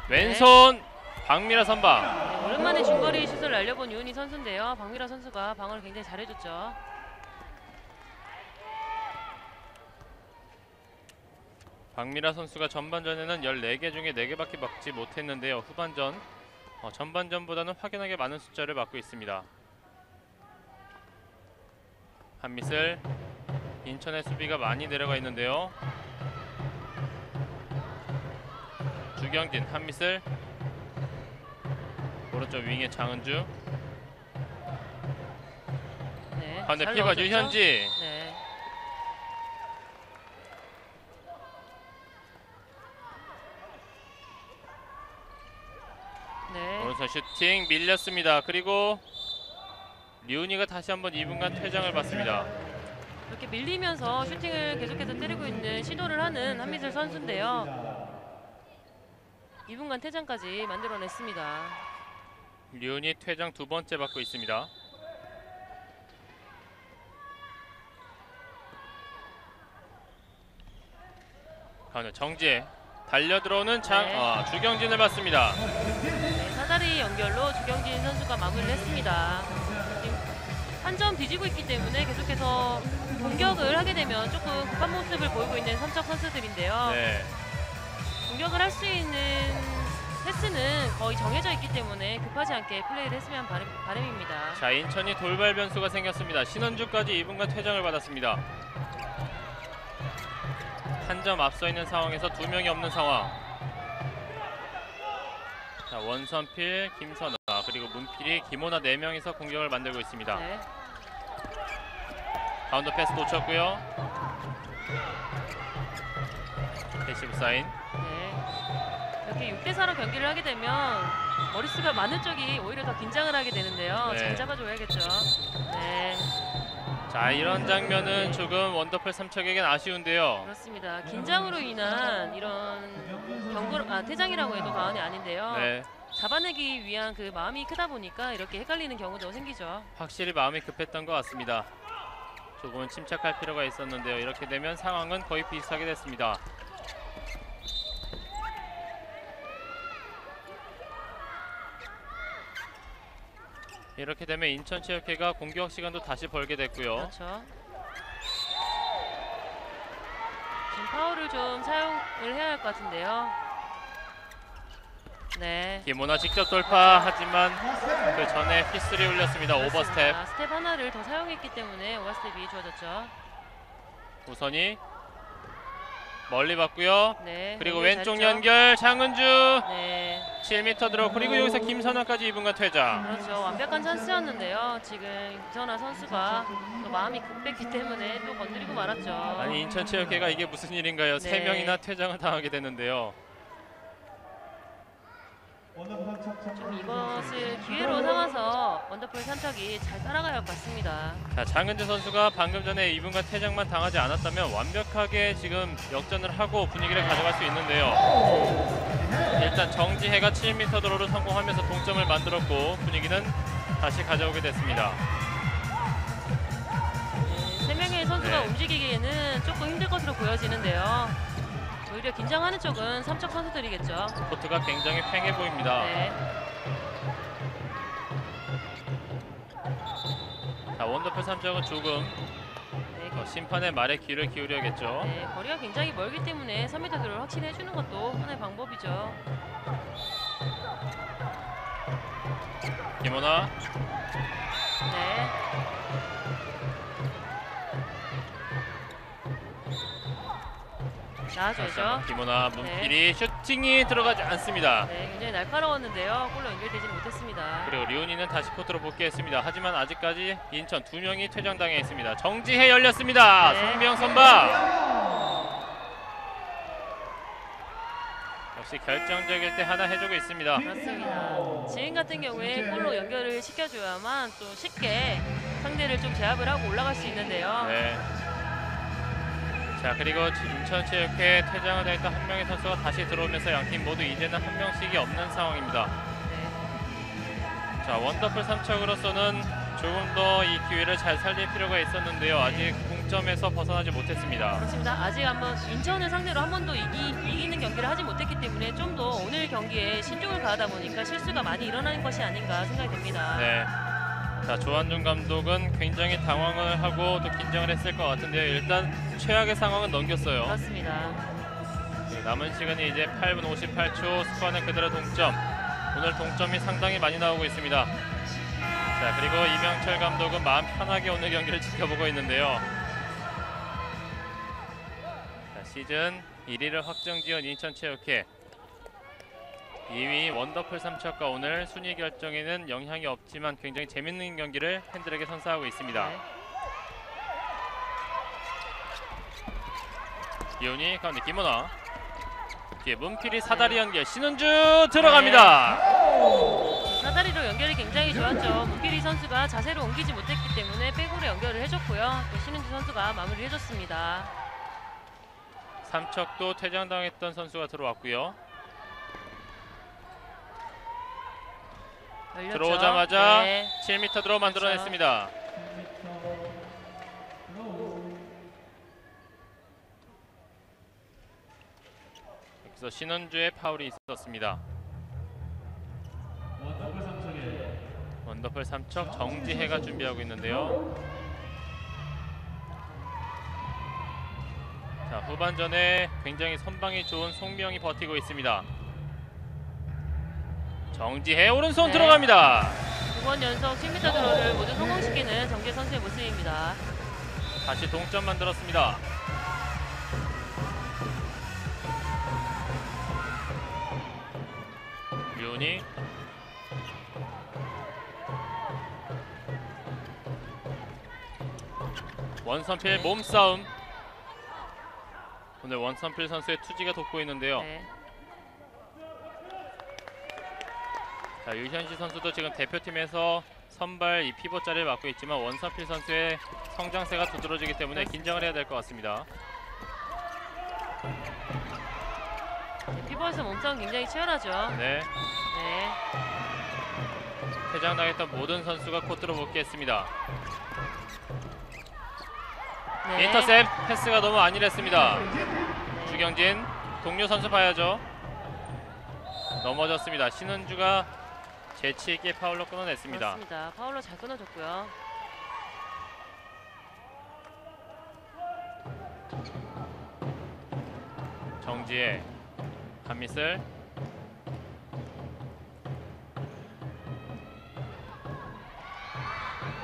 왼손 박미라 선방. 네, 오랜만에 중거리 슛을 날려본 유은희 선수인데요. 박미라 선수가 방어를 굉장히 잘해줬죠. 박미라 선수가 전반전에는 14개 중에 4개밖에 막지 못했는데요. 후반전 전반전보다는 확연하게 많은 숫자를 막고 있습니다. 한미슬, 인천의 수비가 많이 내려가 있는데요. 주경진, 한미슬, 오른쪽 윙의 장은주, 네, 가운데 잘 피바 넣어줬죠? 유현지. 네. 네. 오른손 슈팅 밀렸습니다. 그리고 류니가 다시 한번 2분간 퇴장을 받습니다. 이렇게 밀리면서 슈팅을 계속해서 때리고 있는 시도를 하는 한미슬 선수인데요. 2분간 퇴장까지 만들어냈습니다. 류니 퇴장 2번째 받고 있습니다. 가운데 정지혜 달려들어오는 주경진을 받습니다. 네, 사다리 연결로 주경진 선수가 마무리를 했습니다. 한 점 뒤지고 있기 때문에 계속해서 공격을 하게 되면 조금 급한 모습을 보이고 있는 삼척 선수들인데요. 네. 공격을 할 수 있는 패스는 거의 정해져 있기 때문에 급하지 않게 플레이를 했으면 바람입니다. 자, 인천이 돌발 변수가 생겼습니다. 신원주까지 2분간 퇴장을 받았습니다. 한 점 앞서 있는 상황에서 2명이 없는 상황. 자, 원선필, 김선아, 그리고 문필이, 김호나 4명이서 공격을 만들고 있습니다. 네. 가운데 패스 놓쳤고요. 패시브 사인. 네. 이렇게 6대4로 경기를 하게 되면 머릿수가 많은 쪽이 오히려 더 긴장을 하게 되는데요. 네. 잘 잡아줘야겠죠. 네. 자, 이런 장면은 조금 원더풀 삼척에겐 아쉬운데요. 그렇습니다. 긴장으로 인한 이런 퇴장이라고 해도 과언이 아닌데요. 네. 잡아내기 위한 그 마음이 크다 보니까 이렇게 헷갈리는 경우도 생기죠. 확실히 마음이 급했던 것 같습니다. 조금은 침착할 필요가 있었는데요. 이렇게 되면 상황은 거의 비슷하게 됐습니다. 이렇게 되면 인천체육회가 공격 시간도 다시 벌게 됐고요. 그렇죠. 지금 파울을 좀 사용을 해야 할 것 같은데요. 네. 김호나 직접 돌파, 하지만 그 전에 휘슬이 울렸습니다. 그렇습니다. 오버스텝. 스텝 하나를 더 사용했기 때문에 오버스텝이 주어졌죠. 우선이 멀리 봤고요. 네. 그리고 연결 왼쪽 잘했죠? 연결 장은주. 네. 7m 들어. 그리고 여기서 김선아까지 2분간 퇴장. 그렇죠. 완벽한 찬스였는데요. 지금 김선아 선수가 또 마음이 급했기 때문에 또 건드리고 말았죠. 아니, 인천체육회가 이게 무슨 일인가요? 네. 3명이나 퇴장을 당하게 되는데요. 좀 이것을 기회로 삼아서 원더풀 삼척이 잘 따라가야 할 것 같습니다. 자, 장은주 선수가 방금 전에 2분간 퇴장만 당하지 않았다면 완벽하게 지금 역전을 하고 분위기를 가져갈 수 있는데요. 일단 정지혜가 7m 도로를 성공하면서 동점을 만들었고 분위기는 다시 가져오게 됐습니다. 네, 3명의 선수가 네. 움직이기에는 조금 힘들 것으로 보여지는데요. 오히려 긴장하는 쪽은 삼척 선수들이겠죠. 코트가 굉장히 팽해 보입니다. 네. 자, 원더풀 삼척은 조금 심판의 말에 귀를 기울여야겠죠. 네, 거리가 굉장히 멀기 때문에 3m 도를 확실히 해주는 것도 하나의 방법이죠. 김호나. 네. 나와줘야죠. 김호나, 문필이 슈팅이 들어가지 않습니다. 네, 굉장히 날카로웠는데요. 골로 연결되지 못했습니다. 그리고 류니는 다시 코트로 복귀했습니다. 하지만 아직까지 인천 2명이 퇴장당해 있습니다. 정지혜 열렸습니다. 네. 송비영 선박. 역시 결정적일 때 하나 해주고 있습니다. 그렇습니다. 지금 같은 경우에 골로 연결을 시켜줘야만 또 쉽게 상대를 좀 제압을 하고 올라갈 수 있는데요. 네. 자, 그리고 인천체육회 퇴장을 당했던 한 명의 선수가 다시 들어오면서 양팀 모두 이제는 한 명씩이 없는 상황입니다. 자, 원더풀 삼척으로서는 조금 더 이 기회를 잘 살릴 필요가 있었는데요. 아직 공점에서 벗어나지 못했습니다. 그렇습니다. 아직 한번 인천을 상대로 한 번도 이기는 경기를 하지 못했기 때문에 좀 더 오늘 경기에 신중을 가하다 보니까 실수가 많이 일어나는 것이 아닌가 생각이 됩니다. 네. 자, 조한중 감독은 굉장히 당황을 하고 또 긴장을 했을 것 같은데요. 일단 최악의 상황은 넘겼어요. 그렇습니다. 남은 시간이 이제 8분 58초. 스코어는 그대로 동점. 오늘 동점이 상당히 많이 나오고 있습니다. 자, 그리고 이명철 감독은 마음 편하게 오늘 경기를 지켜보고 있는데요. 자, 시즌 1위를 확정지은 인천체육회, 2위 원더풀 삼척과 오늘 순위 결정에는 영향이 없지만 굉장히 재밌는 경기를 팬들에게 선사하고 있습니다. 이훈이 가운데 김원아, 뒤에 문필이 사다리 연결, 신은주 들어갑니다. 사다리로 연결이 굉장히 좋았죠. 문필이 선수가 자세를 옮기지 못했기 때문에 백으로 연결을 해줬고요. 또 신은주 선수가 마무리를 해줬습니다. 삼척도 퇴장당했던 선수가 들어왔고요. 열렸죠? 들어오자마자 네. 7m 드로우 만들어냈습니다. 여기서 신은주의 파울이 있었습니다. 원더풀 삼척 정지혜가 준비하고 있는데요. 자, 후반전에 굉장히 선방이 좋은 송미영이 버티고 있습니다. 정지혜 오른손 들어갑니다. 2번 연속 10m 드로우를 모두 성공시키는 정지혜 선수의 모습입니다. 다시 동점 만들었습니다. 류니, 원선필 몸싸움. 오늘 원선필 선수의 투지가 돋고 있는데요. 자, 유현시 선수도 지금 대표팀에서 선발 이 피벗 자리를 맡고 있지만 원선필 선수의 성장세가 두드러지기 때문에 긴장을 해야 될 것 같습니다. 피벗에서 몸싸움 굉장히 치열하죠. 네. 퇴장당했던 모든 선수가 코트로 복귀했습니다. 인터셉 패스가 너무 안일했습니다. 주경진, 동료 선수 봐야죠. 넘어졌습니다. 신은주가 재치 있게 파울로 끊어냈습니다. 그렇습니다. 파울로 잘 끊어줬고요. 정지혜, 한미슬,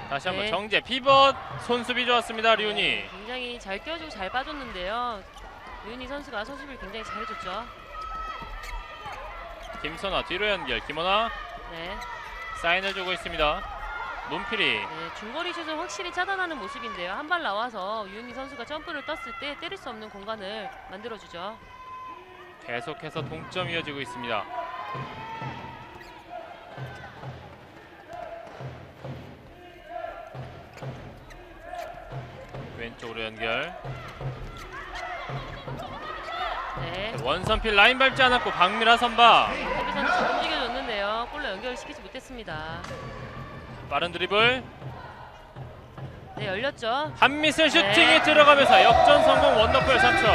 다시 한번 정지혜, 피벗, 손수비 좋았습니다. 류니. 굉장히 잘 껴주고 잘 빠졌는데요. 류니 선수가 손수비를 굉장히 잘해줬죠. 김선아 뒤로 연결, 김원아 사인을 주고 있습니다. 문필이 중거리 슛을 확실히 차단하는 모습인데요. 한 발 나와서 유은희 선수가 점프를 떴을 때 때릴 수 없는 공간을 만들어주죠. 계속해서 동점 이어지고 있습니다. 왼쪽으로 연결. 원선필 라인 밟지 않았고 박미라 선방. 원선필 선수 잘 움직여줬는데요. 골로 연결시키지 못했습니다. 빠른 드리블. 열렸죠. 한미슬 슈팅이 들어가면서 역전 성공. 원더풀 삼척.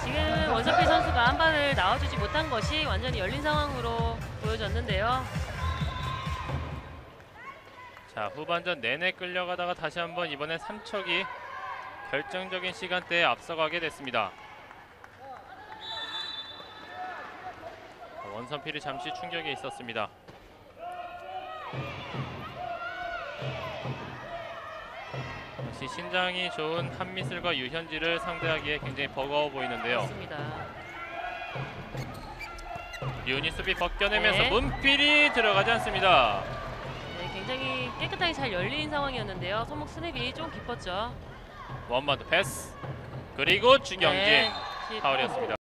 지금 원선필 선수가 한 발을 나와주지 못한 것이 완전히 열린 상황으로 보여졌는데요. 자, 후반전 내내 끌려가다가 다시 한번 이번에 삼척이 결정적인 시간대에 앞서가게 됐습니다. 원선필이 잠시 충격이 있었습니다. 역시 신장이 좋은 한미슬과 유현지를 상대하기에 굉장히 버거워 보이는데요. 맞습니다. 유니 수비 벗겨내면서 문필이 들어가지 않습니다. 굉장히 깨끗하게 잘 열린 상황이었는데요. 손목 스냅이 좀 깊었죠. 원바운드 패스. 그리고 주경진 파울이었습니다.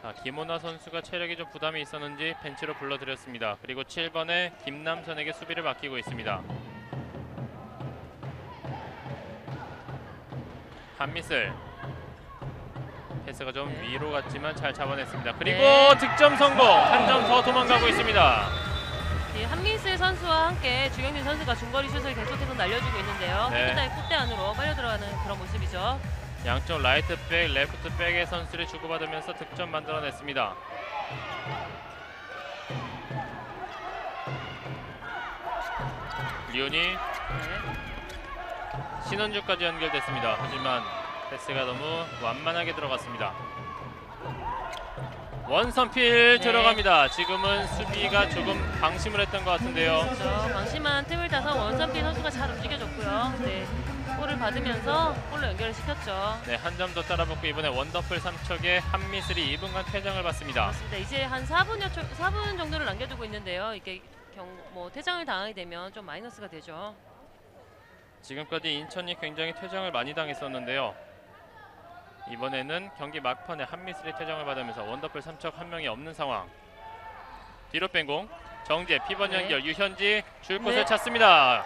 자, 김호나 선수가 체력이 좀 부담이 있었는지 벤치로 불러드렸습니다. 그리고 7번에 김남선에게 수비를 맡기고 있습니다. 한미슬 패스가 좀 위로 갔지만 잘 잡아냈습니다. 그리고 득점 성공! 한 점 더 도망가고 있습니다. 한미슬 선수와 함께 주경진 선수가 중거리 슛을 계속해서 날려주고 있는데요. 깨끗하게 골대 안으로 빨려 들어가는 그런 모습이죠. 양쪽 라이트 백, 레프트 백의 선수를 주고받으면서 득점 만들어냈습니다. 리온이 네. 신원주까지 연결됐습니다. 하지만 패스가 너무 완만하게 들어갔습니다. 원선필 네. 들어갑니다. 지금은 수비가 조금 방심을 했던 것 같은데요. 그렇죠. 방심한 틈을 타서 원선필 선수가 잘 움직여줬고요. 네. 골을 받으면서 골로 연결을 시켰죠. 네, 한 점 더 따라붙고 이번에 원더풀 삼척의 한미슬이 2분간 퇴장을 받습니다. 그렇습니다. 이제 한 4분 정도를 남겨두고 있는데요. 이게 퇴장을 당하게 되면 좀 마이너스가 되죠. 지금까지 인천이 굉장히 퇴장을 많이 당했었는데요. 이번에는 경기 막판에 한미슬이 퇴장을 받으면서 원더풀 삼척 한 명이 없는 상황. 뒤로 뺀 공, 정재 피번 네. 연결, 유현지 줄 곳을 네. 찾습니다.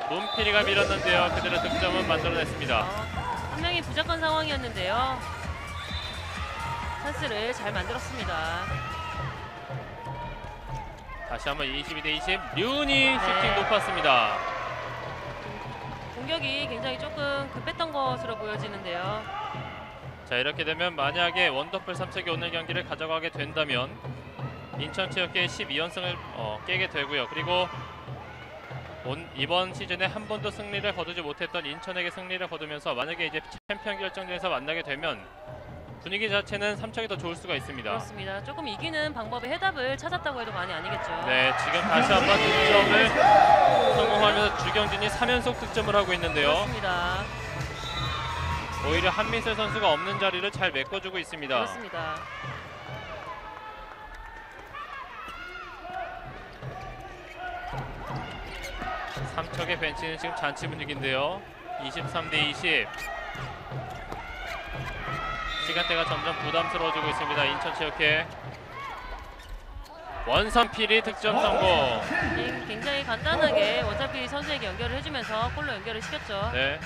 문필이가 밀었는데요. 그대로 득점은 만들어냈습니다. 한 명이 부족한 상황이었는데요. 찬스를 잘 만들었습니다. 다시 한번 22대20 류니 슈팅 네. 높았습니다. 공격이 굉장히 조금 급했던 것으로 보여지는데요. 자, 이렇게 되면 만약에 원더풀 삼척이 오늘 경기를 가져가게 된다면 인천체육회의 12연승을 깨게 되고요. 그리고 이번 시즌에 한 번도 승리를 거두지 못했던 인천에게 승리를 거두면서 만약에 이제 챔피언 결정전에서 만나게 되면 분위기 자체는 삼척이 더 좋을 수가 있습니다. 그렇습니다. 조금 이기는 방법의 해답을 찾았다고 해도 많이 아니겠죠. 네, 지금 다시 한번 득점을 성공하면서 주경진이 3연속 득점을 하고 있는데요. 그렇습니다. 오히려 한미슬 선수가 없는 자리를 잘 메꿔주고 있습니다. 그렇습니다. 삼척의 벤치는 지금 잔치 분위기인데요. 23대20. 시간대가 점점 부담스러워지고 있습니다. 인천체육회. 원선필이 득점 성공. 굉장히 간단하게 원선필 선수에게 연결을 해주면서 골로 연결을 시켰죠. 네.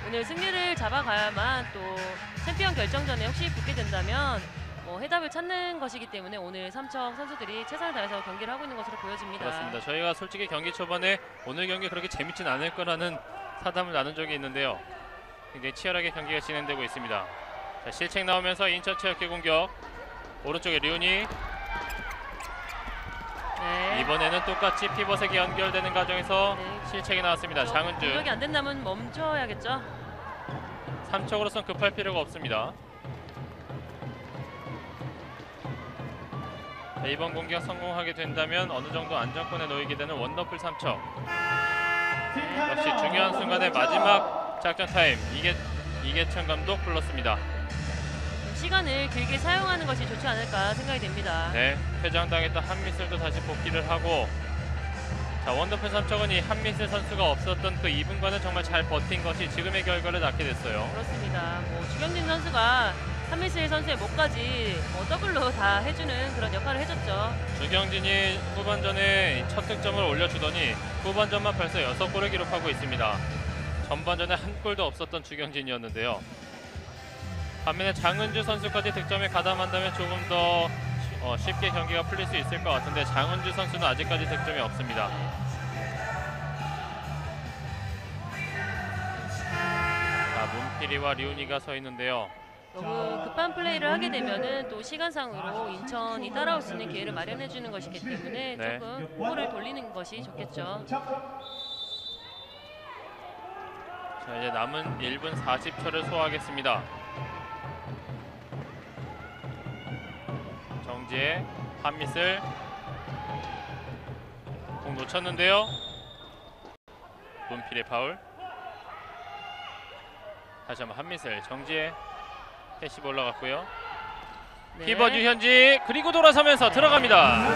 오늘 승리를 잡아가야만 또 챔피언 결정전에 혹시 붙게 된다면 해답을 찾는 것이기 때문에 오늘 삼척 선수들이 최선을 다해서 경기를 하고 있는 것으로 보여집니다. 그렇습니다. 저희가 솔직히 경기 초반에 오늘 경기 그렇게 재밌진 않을 거라는 사담을 나눈 적이 있는데요. 굉장히 치열하게 경기가 진행되고 있습니다. 자, 실책 나오면서 인천체육회 공격. 오른쪽에 류니. 네. 이번에는 똑같이 피벗에게 연결되는 과정에서 실책이 나왔습니다. 장은주. 공격이 안 된다면 멈춰야겠죠. 삼척으로선 급할 필요가 없습니다. 자, 이번 공격 성공하게 된다면 어느 정도 안정권에 놓이게 되는 원더풀 삼척. 역시 중요한 순간에 마지막 작전 타임 이계천 감독 불렀습니다. 시간을 길게 사용하는 것이 좋지 않을까 생각이 됩니다. 네, 퇴장당했던 한미슬도 다시 복귀를 하고, 자, 원더풀 삼척은 이 한미슬 선수가 없었던 그 2분간은 정말 잘 버틴 것이 지금의 결과를 낳게 됐어요. 그렇습니다. 주경진 선수가 한미슬 선수의 목까지 더블로 다 해주는 그런 역할을 해줬죠. 주경진이 후반전에 첫 득점을 올려주더니 후반전만 벌써 6골을 기록하고 있습니다. 전반전에 한 골도 없었던 주경진이었는데요. 반면에 장은주 선수까지 득점에 가담한다면 조금 더 쉽게 경기가 풀릴 수 있을 것 같은데 장은주 선수는 아직까지 득점이 없습니다. 자, 문필이와 리훈이가 서 있는데요. 너무 급한 플레이를 하게 되면은 또 시간상으로 인천이 따라올 수 있는 기회를 마련해 주는 것이기 때문에 네. 조금 볼을 돌리는 것이 좋겠죠. 자, 이제 남은 1분 40초를 소화하겠습니다. 정지의 한미슬 공 놓쳤는데요. 문필의 파울. 다시 한번 한미슬 정지의 패시브 올라갔고요. 네. 피벗 유현지 그리고 돌아서면서 들어갑니다.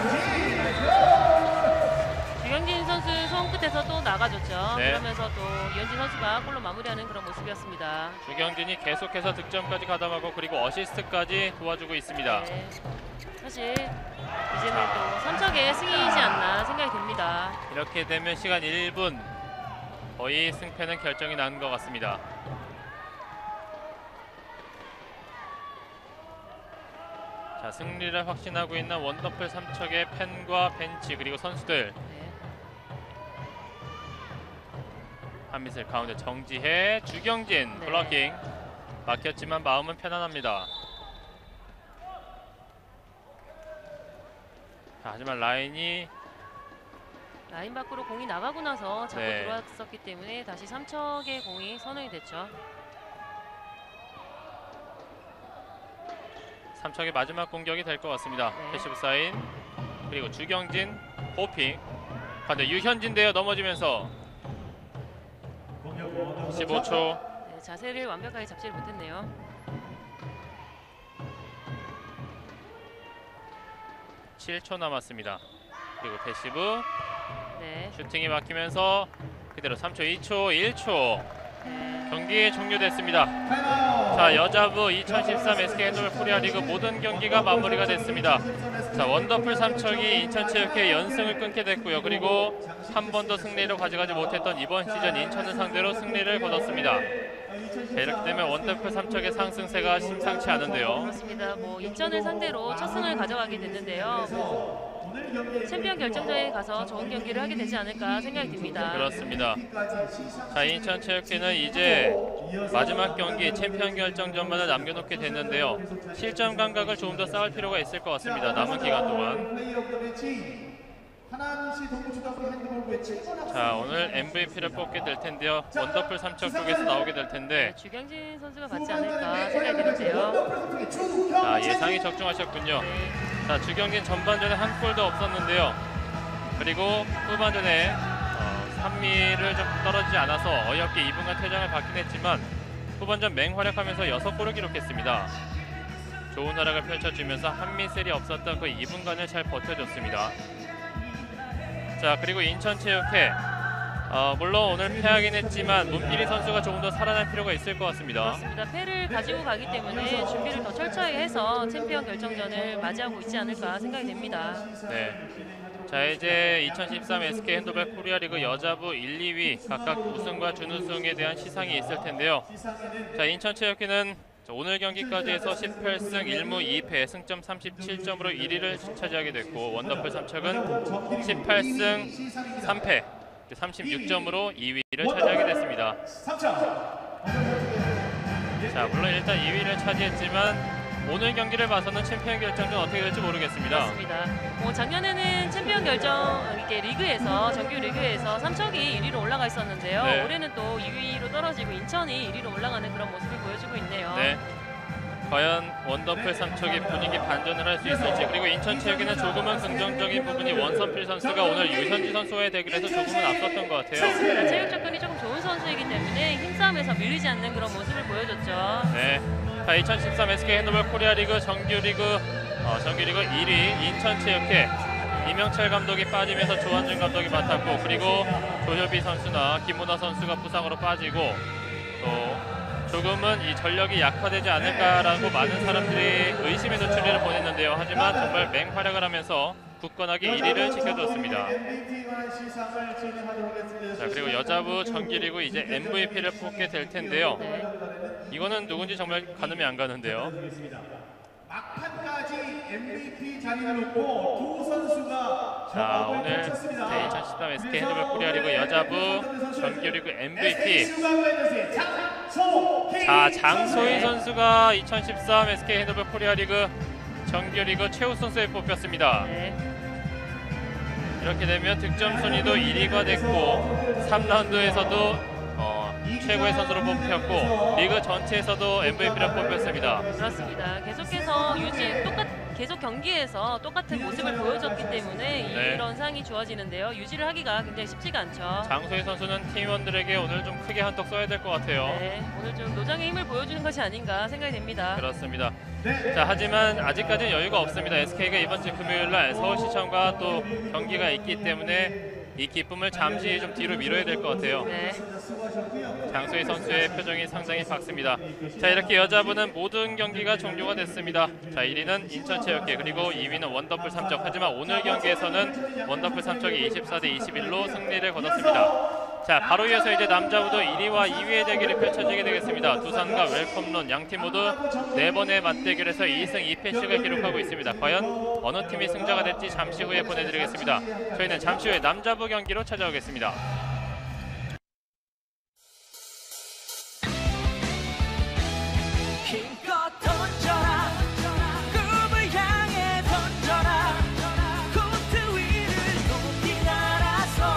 주경진 선수 손끝에서 또 나가줬죠. 네. 그러면서 또 유현진 선수가 골로 마무리하는 그런 모습이었습니다. 주경진이 계속해서 득점까지 가담하고 그리고 어시스트까지 도와주고 있습니다. 네. 사실 이제는 또 삼척의 승리이지 않나 생각이 듭니다. 이렇게 되면 시간 1분 거의 승패는 결정이 난 것 같습니다. 자, 승리를 확신하고 있는 원더풀 삼척의 팬과 벤치 그리고 선수들. 네. 한미슬 가운데 정지혜, 주경진 네. 블로킹 막혔지만 마음은 편안합니다. 자, 하지만 라인이 라인 밖으로 공이 나가고 나서 자꾸 네. 들어왔었기 때문에 다시 삼척의 공이 선언이 됐죠. 삼척의 마지막 공격이 될 것 같습니다. 네. 패시브 사인 그리고 주경진 호핑 반대 유현진인데요. 넘어지면서 15초. 네, 자세를 완벽하게 잡지를 못했네요. (7초) 남았습니다. 그리고 패시브 네. 슈팅이 막히면서 그대로 3초, 2초, 1초 경기 종료됐습니다. 자, 여자부 2013 SK 핸드볼 코리아 리그 모든 경기가 마무리가 됐습니다. 자, 원더풀 삼척이 인천체육회 연승을 끊게 됐고요. 그리고 한 번 더 승리를 가져가지 못했던 이번 시즌 인천을 상대로 승리를 거뒀습니다. 자, 이렇게 되면 원더풀 삼척의 상승세가 심상치 않은데요. 그렇습니다. 뭐 인천을 상대로 첫 승을 가져가게 됐는데요. 챔피언 결정전에 가서 좋은 경기를 하게 되지 않을까 생각이 듭니다. 그렇습니다. 자, 인천체육회는 이제 마지막 경기 챔피언 결정전만을 남겨놓게 됐는데요. 실점 감각을 조금 더 쌓을 필요가 있을 것 같습니다. 남은 기간 동안. 자, 오늘 MVP를 뽑게 될 텐데요. 원더풀 삼척 쪽에서 나오게 될 텐데 네, 주경진 선수가 받지 않을까 생각이 드는데요. 자, 예상이 적중하셨군요. 자, 주경진 전반전에 한 골도 없었는데요. 그리고 후반전에 3미를 좀 떨어지지 않아서 어이없게 2분간 퇴장을 받긴 했지만 후반전 맹활약하면서 6골을 기록했습니다. 좋은 활약을 펼쳐주면서 한미셀이 없었던 그 2분간을 잘 버텨줬습니다. 자, 그리고 인천체육회 물론 오늘 패하긴 했지만 문필이 선수가 조금 더 살아날 필요가 있을 것 같습니다. 그렇습니다. 패를 가지고 가기 때문에 준비를 더 철저히 해서 챔피언 결정전을 맞이하고 있지 않을까 생각이 됩니다. 네. 자, 이제 2013 SK 핸드볼 코리아 리그 여자부 1, 2위 각각 우승과 준우승에 대한 시상이 있을 텐데요. 자, 인천체육회는 오늘 경기까지 해서 18승 1무 2패 승점 37점으로 1위를 차지하게 됐고 원더풀 삼척은 18승 3패 36점으로 2위를 차지하게 됐습니다. 자, 물론 일단 2위를 차지했지만 오늘 경기를 봐서는 챔피언 결정전 어떻게 될지 모르겠습니다. 그렇습니다. 작년에는 챔피언 결정 이렇게 리그에서 정규 리그에서 삼척이 1위로 올라가 있었는데요. 네. 올해는 또 2위로 떨어지고 인천이 1위로 올라가는 그런 모습을 보여주고 있네요. 네. 과연 원더풀 삼척이 분위기 반전을 할 수 있을지, 그리고 인천체육에는 조금은 긍정적인 부분이 원선필 선수가 오늘 유현지 선수와의 대결에서 조금은 앞섰던 것 같아요. 그렇습니다. 체육 접근이 조금 좋은 선수이기 때문에 힘싸움에서 밀리지 않는 그런 모습을 보여줬죠. 네. 자, 2013 SK 핸드볼 코리아 리그 정규리그 1위 인천체육회 이명철 감독이 빠지면서 조한준 감독이 맡았고, 그리고 조효비 선수나 김문화 선수가 부상으로 빠지고 또 조금은 이 전력이 약화되지 않을까라고 많은 사람들이 의심의 노출을 보냈는데요. 하지만 정말 맹활약을 하면서 굳건하게 1위를 지켜줬습니다. 자, 그리고 여자부 정규리그 이제 MVP를 뽑게 될 텐데요. 이거는 누군지 정말 가늠이 안 가는데요. 막판까지 MVP 자리를 놓고 두 선수가 자, 오늘 2013 SK 핸드볼 코리아 리그 여자부 정규리그 MVP 자, 장소희 선수가 2013 SK 핸드볼 코리아 리그 정규리그 최우 선수에 뽑혔습니다. 네. 이렇게 되면 득점 순위도 1위가 됐고 3라운드에서도 최고의 선수로 뽑혔고 리그 전체에서도 MVP를 뽑혔습니다. 그렇습니다. 계속해서 계속 경기에서 똑같은 모습을 보여줬기 때문에 이런 상이 주어지는데요. 유지를 하기가 굉장히 쉽지가 않죠. 장소희 선수는 팀원들에게 오늘 좀 크게 한턱 써야 될 것 같아요. 네, 오늘 좀 노장의 힘을 보여주는 것이 아닌가 생각이 됩니다. 그렇습니다. 자, 하지만 아직까지는 여유가 없습니다. SK가 이번 주 금요일날 서울시청과 또 경기가 있기 때문에 이 기쁨을 잠시 좀 뒤로 미뤄야 될 것 같아요. 네. 장소희 선수의 표정이 상당히 밝습니다. 자, 이렇게 여자부는 모든 경기가 종료가 됐습니다. 자, 1위는 인천체육회, 그리고 2위는 원더풀 삼척. 하지만 오늘 경기에서는 원더풀 삼척이 24대 21로 승리를 거뒀습니다. 자, 바로 이어서 이제 남자부도 1위와 2위의 대결이 펼쳐지게 되겠습니다. 두산과 웰컴론 양팀 모두 4번의 맞대결에서 2승 2패씩을 기록하고 있습니다. 과연 어느 팀이 승자가 될지 잠시 후에 보내드리겠습니다. 저희는 잠시 후에 남자부 경기로 찾아오겠습니다. 힘껏 던져라, 꿈을 향해 던져라, 코트 위를 높이 날아서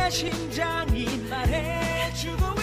내 심장이 말해주고